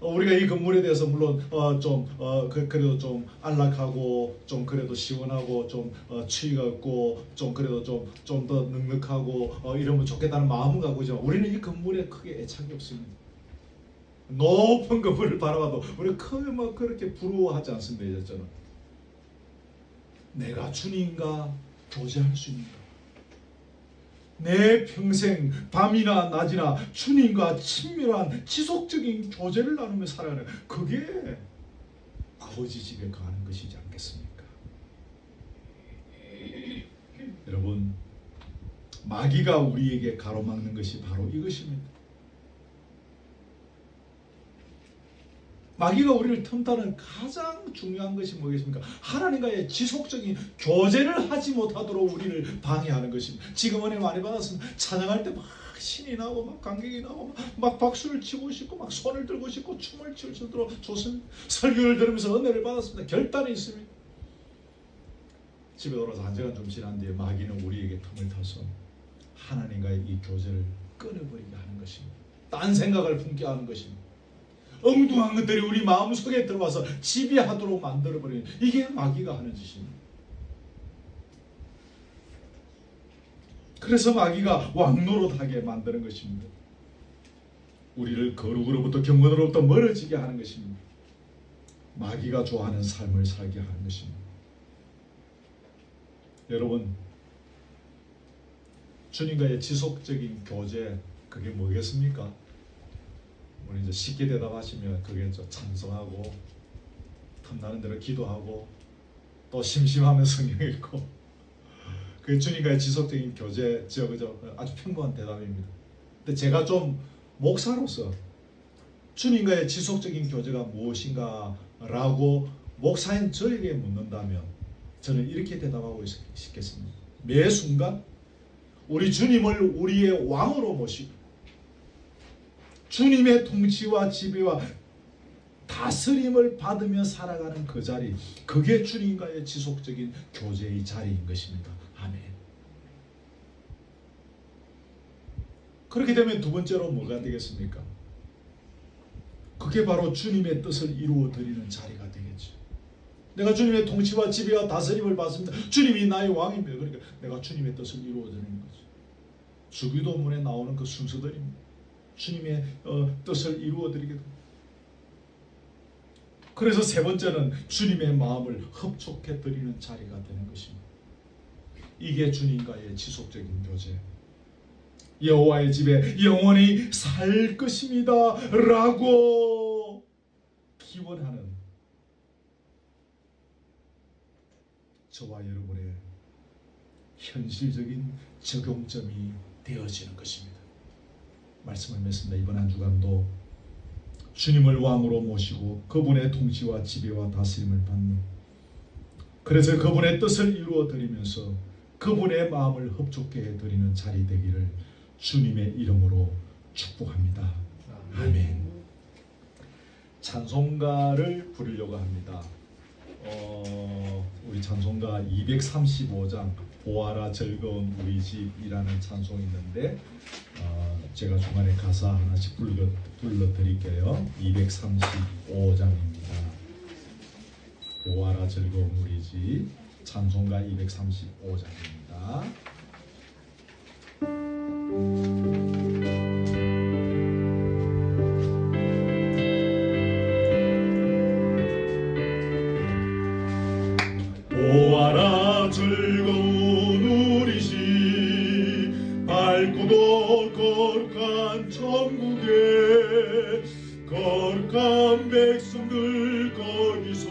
[SPEAKER 1] 우리가 이 건물에 대해서 물론 그래도 좀 안락하고 좀 그래도 시원하고 좀 추위가 없고 좀 그래도 좀 더 넉넉하고 이러면 좋겠다는 마음은 갖고 있지만 우리는 이 건물에 크게 애착이 없습니다. 높은 건물을 바라봐도 우리가 크게 막 그렇게 부러워하지 않습니다. 저는 내가 주님과 교제할 수 있는 것, 내 평생 밤이나 낮이나 주님과 친밀한 지속적인 교제를 나누며 살아가는, 그게 아버지 집에 가는 것이지 않겠습니까? 여러분, 마귀가 우리에게 가로막는 것이 바로 이것입니다. 마귀가 우리를 틈타는 가장 중요한 것이 뭐겠습니까? 하나님과의 지속적인 교제를 하지 못하도록 우리를 방해하는 것입니다. 지금 은혜 많이 받았으면 찬양할 때 막 신이 나고 막 감격이 나고 막 박수를 치고 싶고 막 손을 들고 싶고 춤을 출 수도 좋습니다. 설교를 들으면서 은혜를 받았습니다. 결단이 있습니다. 집에 돌아서 한 시간 좀 지난 뒤에 마귀는 우리에게 틈을 타서 하나님과의 이 교제를 끊어버리게 하는 것입니다. 딴 생각을 품게 하는 것입니다. 엉뚱한 것들이 우리 마음속에 들어와서 지배하도록 만들어버리는, 이게 마귀가 하는 짓입니다. 그래서 마귀가 왕노릇하게 만드는 것입니다. 우리를 거룩으로부터 경건으로부터 멀어지게 하는 것입니다. 마귀가 좋아하는 삶을 살게 하는 것입니다. 여러분, 주님과의 지속적인 교제, 그게 뭐겠습니까? 우리 이제 쉽게 대답하시면 그게 찬성하고 탐나는 대로 기도하고 또 심심하면 성경 읽고. 그 주님과의 지속적인 교제, 그죠? 아주 평범한 대답입니다. 근데 제가 좀 목사로서 주님과의 지속적인 교제가 무엇인가 라고 목사인 저에게 묻는다면 저는 이렇게 대답하고 싶겠습니다. 매 순간 우리 주님을 우리의 왕으로 모시고 주님의 통치와 지배와 다스림을 받으며 살아가는 그 자리, 그게 주님과의 지속적인 교제의 자리인 것입니다. 아멘. 그렇게 되면 두 번째로 뭐가 되겠습니까? 그게 바로 주님의 뜻을 이루어 드리는 자리가 되겠죠. 내가 주님의 통치와 지배와 다스림을 받습니다. 주님이 나의 왕입니다. 그러니까 내가 주님의 뜻을 이루어 드리는 거죠. 주기도문에 나오는 그 순서들입니다. 주님의 뜻을 이루어 드리게 됩니다. 그래서 세 번째는 주님의 마음을 흡족해 드리는 자리가 되는 것입니다. 이게 주님과의 지속적인 교제. 여호와의 집에 영원히 살 것입니다 라고 기원하는 저와 여러분의 현실적인 적용점이 되어지는 것입니다. 말씀을 맺습니다. 이번 한 주간도 주님을 왕으로 모시고 그분의 통치와 지배와 다스림을 받는, 그래서 그분의 뜻을 이루어 드리면서 그분의 마음을 흡족해 드리는 자리 되기를 주님의 이름으로 축복합니다. 아멘. 찬송가를 부르려고 합니다. 우리 찬송가 235장 보아라 즐거운 우리 집이라는 찬송이 있는데 제가 중간에 가사 하나씩 불러드릴게요. 235장입니다. 보아라 즐거운 우리 집, 찬송가 235장입니다. 보아라 즐거운 우리 집, 밝고도 거룩한 천국에 거룩한 백성들 거기서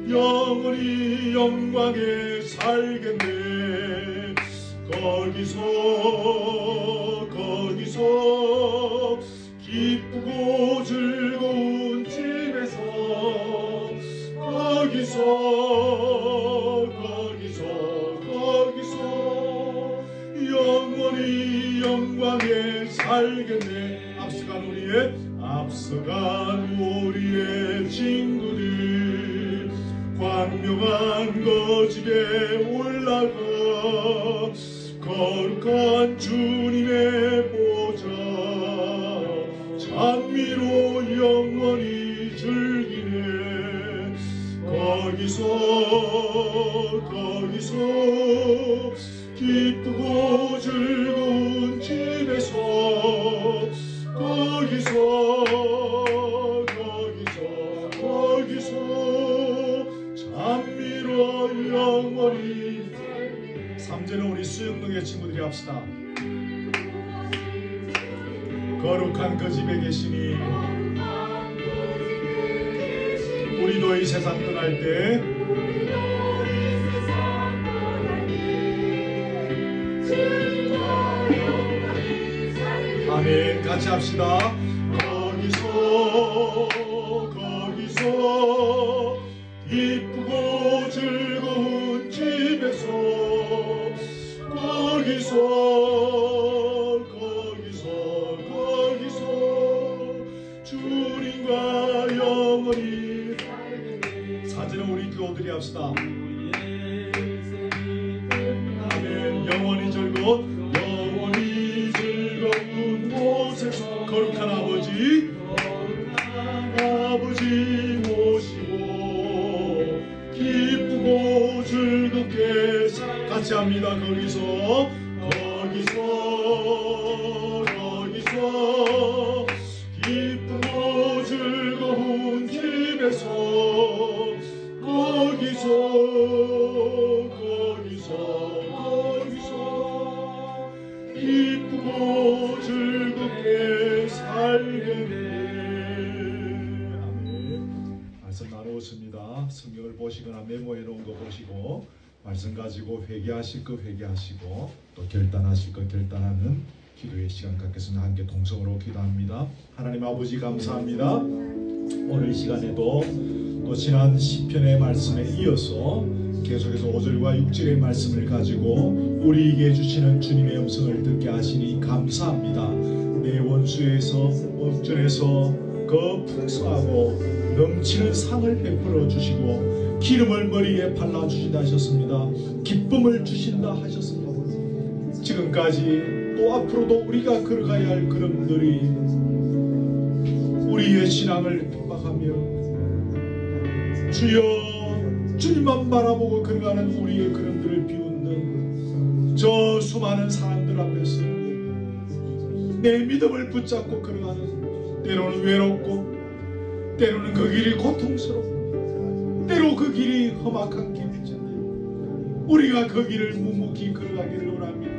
[SPEAKER 1] 영원히 영광에 살겠네. 거기서 기쁘고 즐거운 집에서 거기서 영원히 영광에 살겠네. 앞서간 우리의 친구들 광명한 거집에 올라가 거룩한 주님의 보좌 찬미로 영원히 즐기네. 거기서 기쁘고 즐거운 집에서 거기서 찬미로 영원히. 3절은 우리 수영동의 친구들이 합시다. 거룩한 그 집에 계시니 우리도 이 세상 떠날 때 아멘. 같이 합시다. 거기서 기쁘고 즐거운 집에서 거기서 주님과 영원히. 사진은 우리 교우들이 합시다. 아멘. 영원히 즐거운 곳에서 거룩한 아버지 모시고 기쁘고 즐겁게 같이 합니다. 거기서 기쁘고 즐거운 집에서 거기서 기쁘고 즐겁게 살겠네. 아멘. 말씀 나누었습니다. 성경을 보시거나 메모해 놓은 거 보시고 말씀 가지고 회개하실 거 회개하시고 또 결단하실 거 결단하는 기도의 시간 갖겠습니다. 함께 동성으로 기도합니다. 하나님 아버지 감사합니다. 오늘 시간에도 또 지난 시편의 말씀에 이어서 계속해서 5절과 6절의 말씀을 가지고 우리에게 주시는 주님의 음성을 듣게 하시니 감사합니다. 내 원수에서 업전에서 그 풍성하고 넘치는 상을 베풀어 주시고 기름을 머리에 발라 주신다 하셨습니다. 기쁨을 주신다 하셨습니다. 지금까지 또 앞으로도 우리가 걸어가야 할 걸음들이 우리의 신앙을 핍박하며 주여 주님만 바라보고 걸어가는 우리의 걸음들을 비웃는 저 수많은 사람들 앞에서 내 믿음을 붙잡고 걸어가는 때로는 외롭고 때로는 그 길이 고통스럽고 때로 그 길이 험악한 길일지언데 우리가 그 길을 묵묵히 걸어가기를 원합니다.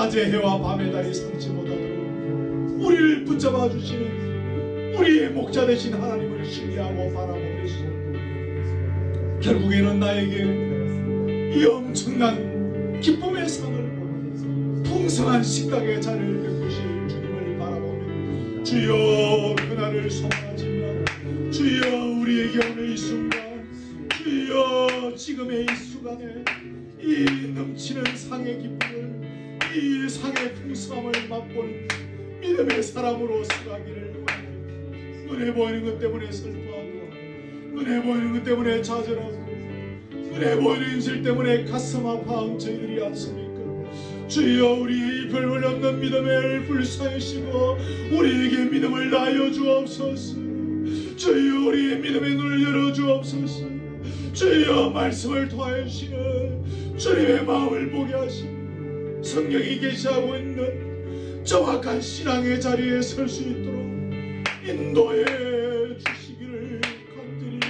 [SPEAKER 1] 낮의 해와 밤의 달이 삼지 못하도록 우리를 붙잡아 주시는 우리의 목자 되신 하나님을 신뢰하고 바라보겠소. 결국에는 나에게 이 엄청난 기쁨의 상을 풍성한 식탁의 자리를 베푸실 주님을 바라보며 주여 그날을 소망하지만 주여 우리에게 오늘 이 순간 주여 지금의 이 순간에 이 넘치는 상의 기쁨을 이 상의 풍성함을 맛보는 믿음의 사람으로 서가기를 원합니다. 눈에 보이는 것 때문에 슬퍼하고 눈에 보이는 것 때문에 좌절하고 눈에 보이는 현실 때문에 가슴 아파한 저희들이 않습니까? 주여 우리 별볼 없는 믿음을 불쌍히시고 우리에게 믿음을 다하여 주옵소서. 주여 우리의 믿음의 눈을 열어 주옵소서. 주여 말씀을 통하여 주시는 주님의 마음을 보게 하시고 성경이 계시하고 있는 정확한 신앙의 자리에 설 수 있도록 인도해 주시기를 간절히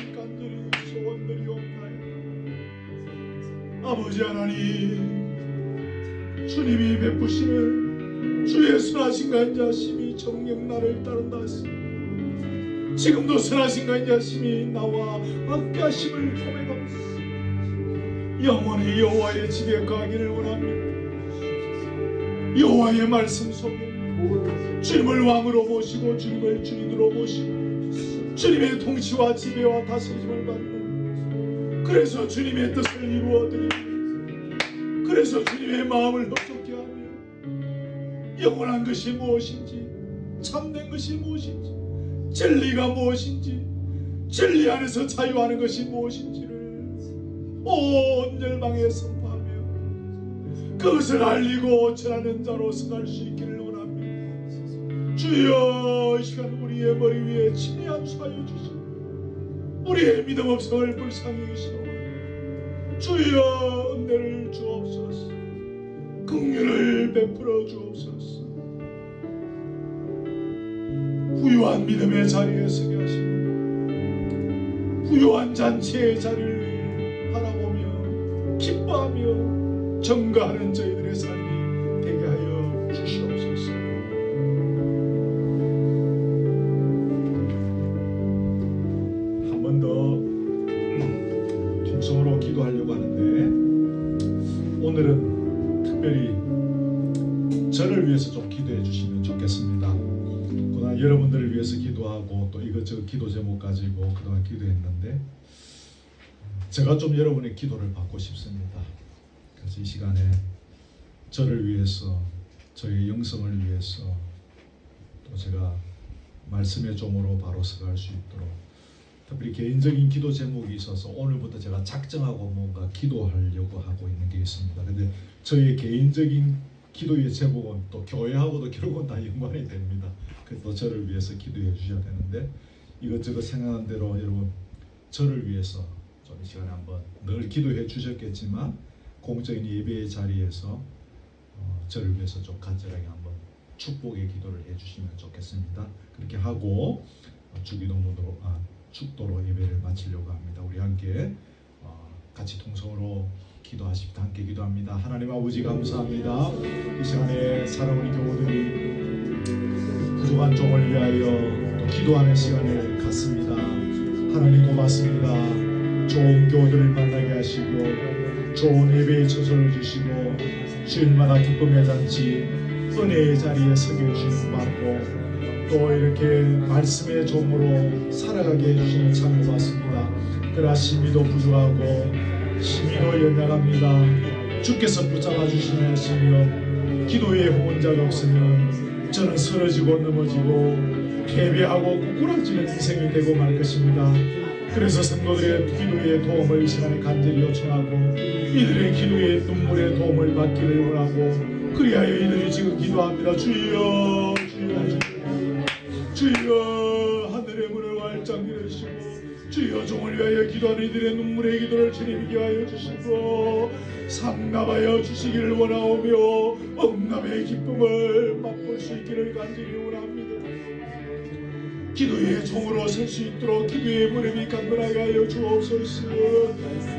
[SPEAKER 1] 소원드리옵나이다. 아버지 하나님 주님이 베푸시는 주의 선하신 간자심이 정녕 나를 따른다 하시니 지금도 선하신 간자심이 나와 함께하심을 고백합니다. 영원히 여호와의 집에 가기를 원합니다. 여호와의 말씀 속에 주님을 왕으로 모시고 주님을 주인으로 모시고 주님의 통치와 지배와 다스림을 받는 그래서 주님의 뜻을 이루어드리고 그래서 주님의 마음을 흡족케 하며 영원한 것이 무엇인지 참된 것이 무엇인지 진리가 무엇인지 진리 안에서 자유하는 것이 무엇인지를 온 열방에 선포하며 그것을 알리고 전하는 자로서 갈 수 있기를 원합니다. 주여 이 시간 우리의 머리 위에 침례한 수하여 주시고 우리의 믿음 없음을 불쌍히 여기시오. 주여 은혜를 주옵소서. 긍휼을 베풀어 주옵소서. 부유한 믿음의 자리에 서게 하시고 부유한 잔치의 자리를 바라보며 기뻐하며 증거하는 저희들의 삶이 되게 하여 주시옵소서. 한 번 더 중성으로 기도하려고 하는데 오늘은 특별히 저를 위해서 좀 기도해 주시면 좋겠습니다. 그동안 여러분들을 위해서 기도하고 또 이것저것 기도 제목 가지고 그동안 기도했는데 제가 좀 여러분의 기도를 받고 싶습니다. 그래서 이 시간에 저를 위해서 저의 영성을 위해서 또 제가 말씀의 종으로 바로 서갈 수 있도록 특별히 개인적인 기도 제목이 있어서 오늘부터 제가 작정하고 뭔가 기도하려고 하고 있는 게 있습니다. 근데 저의 개인적인 기도의 제목은 또 교회하고도 결국은 다 연관이 됩니다. 그래서 저를 위해서 기도해 주셔야 되는데 이것저것 생각한 대로 여러분 저를 위해서 좀 이 시간에 한번 늘 기도해 주셨겠지만 공적인 예배의 자리에서 저를 위해서 좀 간절하게 한번 축복의 기도를 해주시면 좋겠습니다. 그렇게 하고 주기도문으로 축도로 예배를 마치려고 합니다. 우리 함께 같이 통성으로 기도하십시다. 함께 기도합니다. 하나님 아버지 감사합니다. 이 시간에 사랑하는 교우들이 부족한 종을 위하여 또 기도하는 시간을 갖습니다. 하나님 고맙습니다. 좋은 교우들을 만나게 하시고 좋은 예배에 초청을 주시고 주일마다 기쁨의 잔치 은혜의 자리에 서게 해주시는 것 같고 또 이렇게 말씀의 종으로 살아가게 해주시는 참 고맙습니다. 그러나 힘이도 부족하고 힘이도 연약합니다. 주께서 붙잡아 주시는 하시며 기도에 후원자가 없으면 저는 쓰러지고 넘어지고 패배하고 꾸꾸라지는 인생이 되고 말 것입니다. 그래서 성도들의 기도의 도움을 이 시간에 간절히 요청하고 이들의 기도의 눈물의 도움을 받기를 원하고 그리하여 이들이 지금 기도합니다. 주여 주여 하늘의 문을 활짝 열으시고 주여 종을 위하여 기도하는 이들의 눈물의 기도를 주님께 하여 주시고 상납하여 주시기를 원하오며 응답의 기쁨을 맛볼 수 있기를 간절히 원합니다. 기도의 종으로 설 수 있도록 기도의 무릎이 강건하게 하여 주옵소서.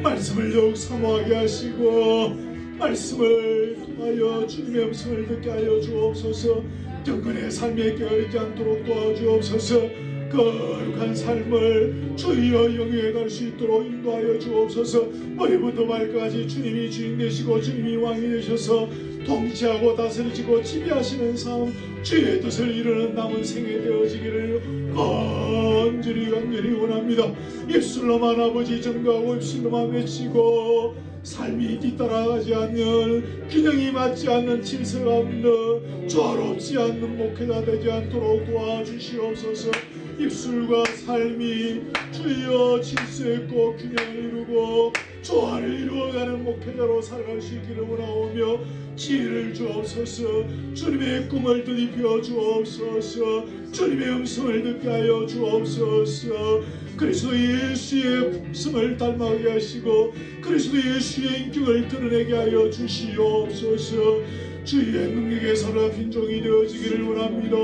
[SPEAKER 1] 말씀을 더욱 사모하게 하시고 말씀을 통하여 주님의 음성을 듣게 하여 주옵소서. 경건의 삶에 깨어있지 않도록 도와주옵소서. 거룩한 삶을 주여 영위해 갈 수 있도록 인도하여 주옵소서. 머리부터 발까지 주님이 주인 되시고 주님이 왕이 되셔서 통치하고 다스리시고 지배하시는 삶 주의 뜻을 이루는 남은 생에 되어지기를 간절히 원합니다. 입술로만 아버지 전가하고 입술로만 외치고 삶이 뒤따라가지 않는 균형이 맞지 않는 질서가 없는 조화롭지 않는 목회자 되지 않도록 도와주시옵소서. 입술과 삶이 주여 질서 있고 균형을 이루고 조화를 이루어가는 목회자로 살아갈 수 있기를 원하오며 지혜를 주옵소서. 주님의 꿈을 드디어 주옵소서. 주님의 음성을 듣게 하여 주옵소서. 그리스도 예수의 품성을 닮아가게 하시고 그리스도 예수의 인격을 드러내게 하여 주시옵소서. 주의 능력에 사로잡힌 종이 되어지기를 원합니다.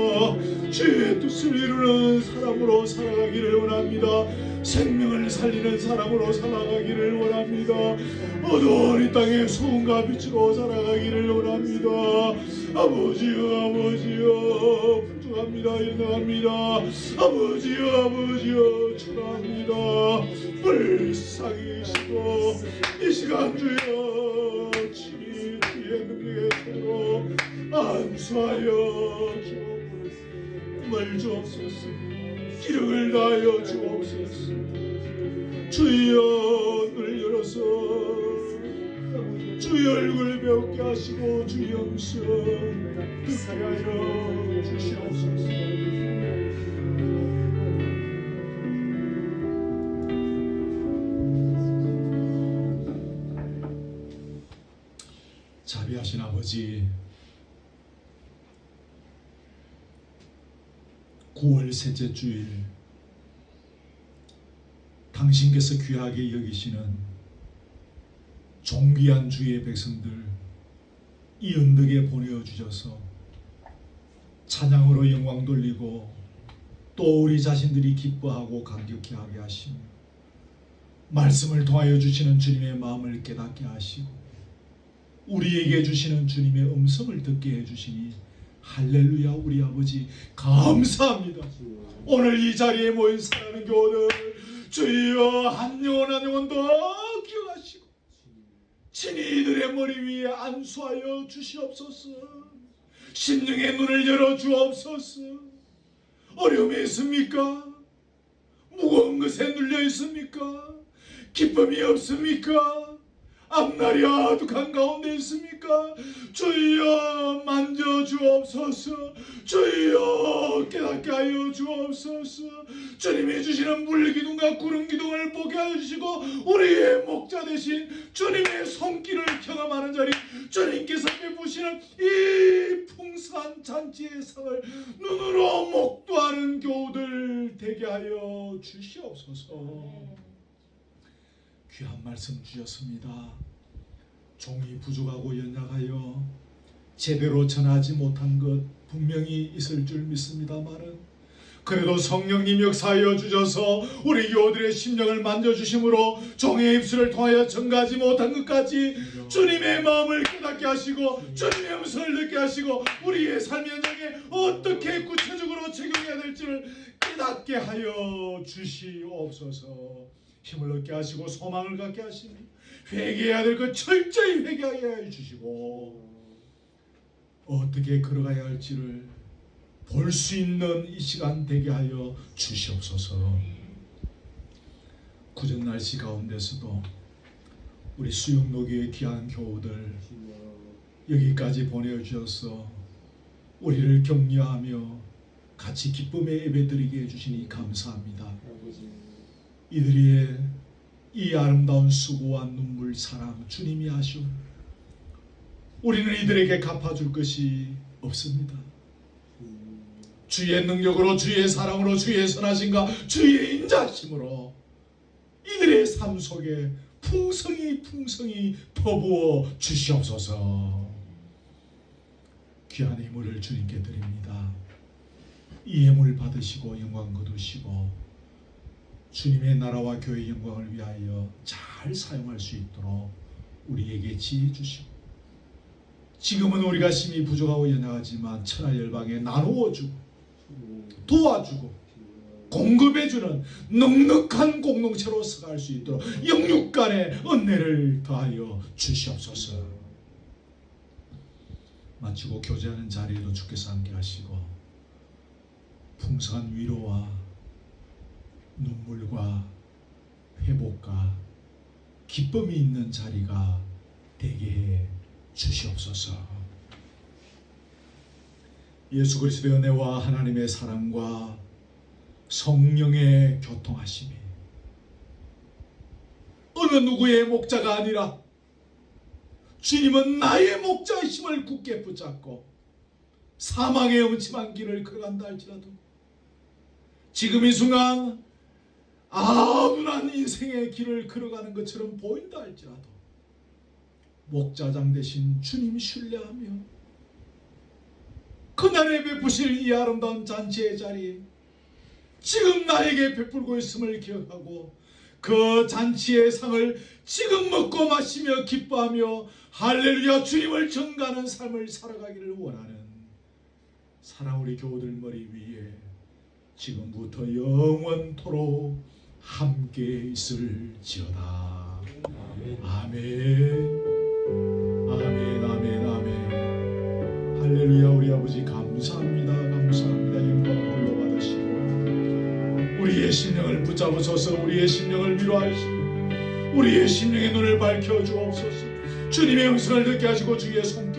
[SPEAKER 1] 주의 뜻을 이루는 사람으로 살아가기를 원합니다. 생명을 살리는 사람으로 살아가기를 원합니다. 어두운 이 땅에 소금과 빛으로 살아가기를 원합니다. 아버지여 부족합니다. 연약합니다. 아버지여 초라합니다. 불쌍히시고 이 시간 주여 친히 주의 능력에 서로 안수하여 주옵소서. 기력을 다하여 주옵소서. 주여 눈을 열어서 주의 얼굴을 배우게 하시고 주의 음성 듣게 하여 주시옵소서. 자비하신 아버지, 9월 셋째 주일 당신께서 귀하게 여기시는 존귀한 주의 백성들 이 언덕에 보내어 주셔서 찬양으로 영광 돌리고 또 우리 자신들이 기뻐하고 감격해 하게 하시며 말씀을 통하여 주시는 주님의 마음을 깨닫게 하시고 우리에게 주시는 주님의 음성을 듣게 해주시니 할렐루야. 우리 아버지 감사합니다. 오늘 이 자리에 모인 사랑하는 교우들 주여 한 영혼 한 영혼 더 기억하시고 친히 이들의 머리 위에 안수하여 주시옵소서. 심령의 눈을 열어 주옵소서. 어려움이 있습니까? 무거운 것에 눌려 있습니까? 기쁨이 없습니까? 앞날이 아득한 가운데 있습니까? 주여 만져 주옵소서. 주여 깨닫게 하여 주옵소서. 주님이 주시는 물기둥과 구름기둥을 보게 하여 주시고 우리의 목자 되신 주님의 손길을 경험하는 자리 주님께서 베푸시는 이 풍성한 잔치의 상을 눈으로 목도하는 교우들 되게 하여 주시옵소서. 귀한 말씀 주셨습니다. 종이 부족하고 연약하여 제대로 전하지 못한 것 분명히 있을 줄 믿습니다마는 그래도 성령님 역사하여 주셔서 우리 교우들의 심령을 만져주심으로 종의 입술을 통하여 전가하지 못한 것까지 주님의 마음을 깨닫게 하시고 주님의 음성을 듣게 하시고 우리의 삶의 현장에 어떻게 구체적으로 적용해야 될지를 깨닫게 하여 주시옵소서. 힘을 얻게 하시고 소망을 갖게 하시니 회개해야 될 것 철저히 회개하게 해주시고 어떻게 걸어가야 할지를 볼 수 있는 이 시간 되게 하여 주시옵소서. 굳은 날씨 가운데서도 우리 수영로교의 귀한 교우들 여기까지 보내주셔서 우리를 격려하며 같이 기쁨의 예배드리게 해주시니 감사합니다. 이들의 이 아름다운 수고와 눈물, 사랑 주님이 하시오. 우리는 이들에게 갚아줄 것이 없습니다. 주의 능력으로, 주의 사랑으로, 주의 선하심과 주의 인자심으로 이들의 삶 속에 풍성히 퍼부어 주시옵소서. 귀한 예물을 주님께 드립니다. 이 예물 받으시고 영광 거두시고 주님의 나라와 교회의 영광을 위하여 잘 사용할 수 있도록 우리에게 지혜 주시고, 지금은 우리가 심히 부족하고 연약하지만 천하 열방에 나누어주고 도와주고 공급해주는 넉넉한 공동체로 서갈 수 있도록 영육 간의 은혜를 더하여 주시옵소서. 마치고 교제하는 자리에도 주께서 함께 하시고 풍성한 위로와 눈물과 회복과 기쁨이 있는 자리가 되게 해 주시옵소서. 예수 그리스도의 은혜와 하나님의 사랑과 성령의 교통하심이 어느 누구의 목자가 아니라 주님은 나의 목자이심을 굳게 붙잡고 사망의 음침한 길을 걸어간다 할지라도 지금 이 순간 아둔한 인생의 길을 걸어가는 것처럼 보인다 할지라도 목자장 되신 주님 신뢰하며 그날에 베푸실 이 아름다운 잔치의 자리에 지금 나에게 베풀고 있음을 기억하고 그 잔치의 상을 지금 먹고 마시며 기뻐하며 할렐루야 주님을 전가하는 삶을 살아가기를 원하는 사랑 우리 교우들 머리 위에 지금부터 영원토록 함께 있을지어다. 아멘. 아멘. 아멘. 아멘. 할렐루야. 우리 아버지 감사합니다. 감사합니다. 영광을 홀로 받으시고 우리의 심령을 붙잡으소서. 우리의 심령을 위로하시고 우리의 심령의 눈을 밝혀 주옵소서. 주님의 음성을 듣게 하시고 주의 손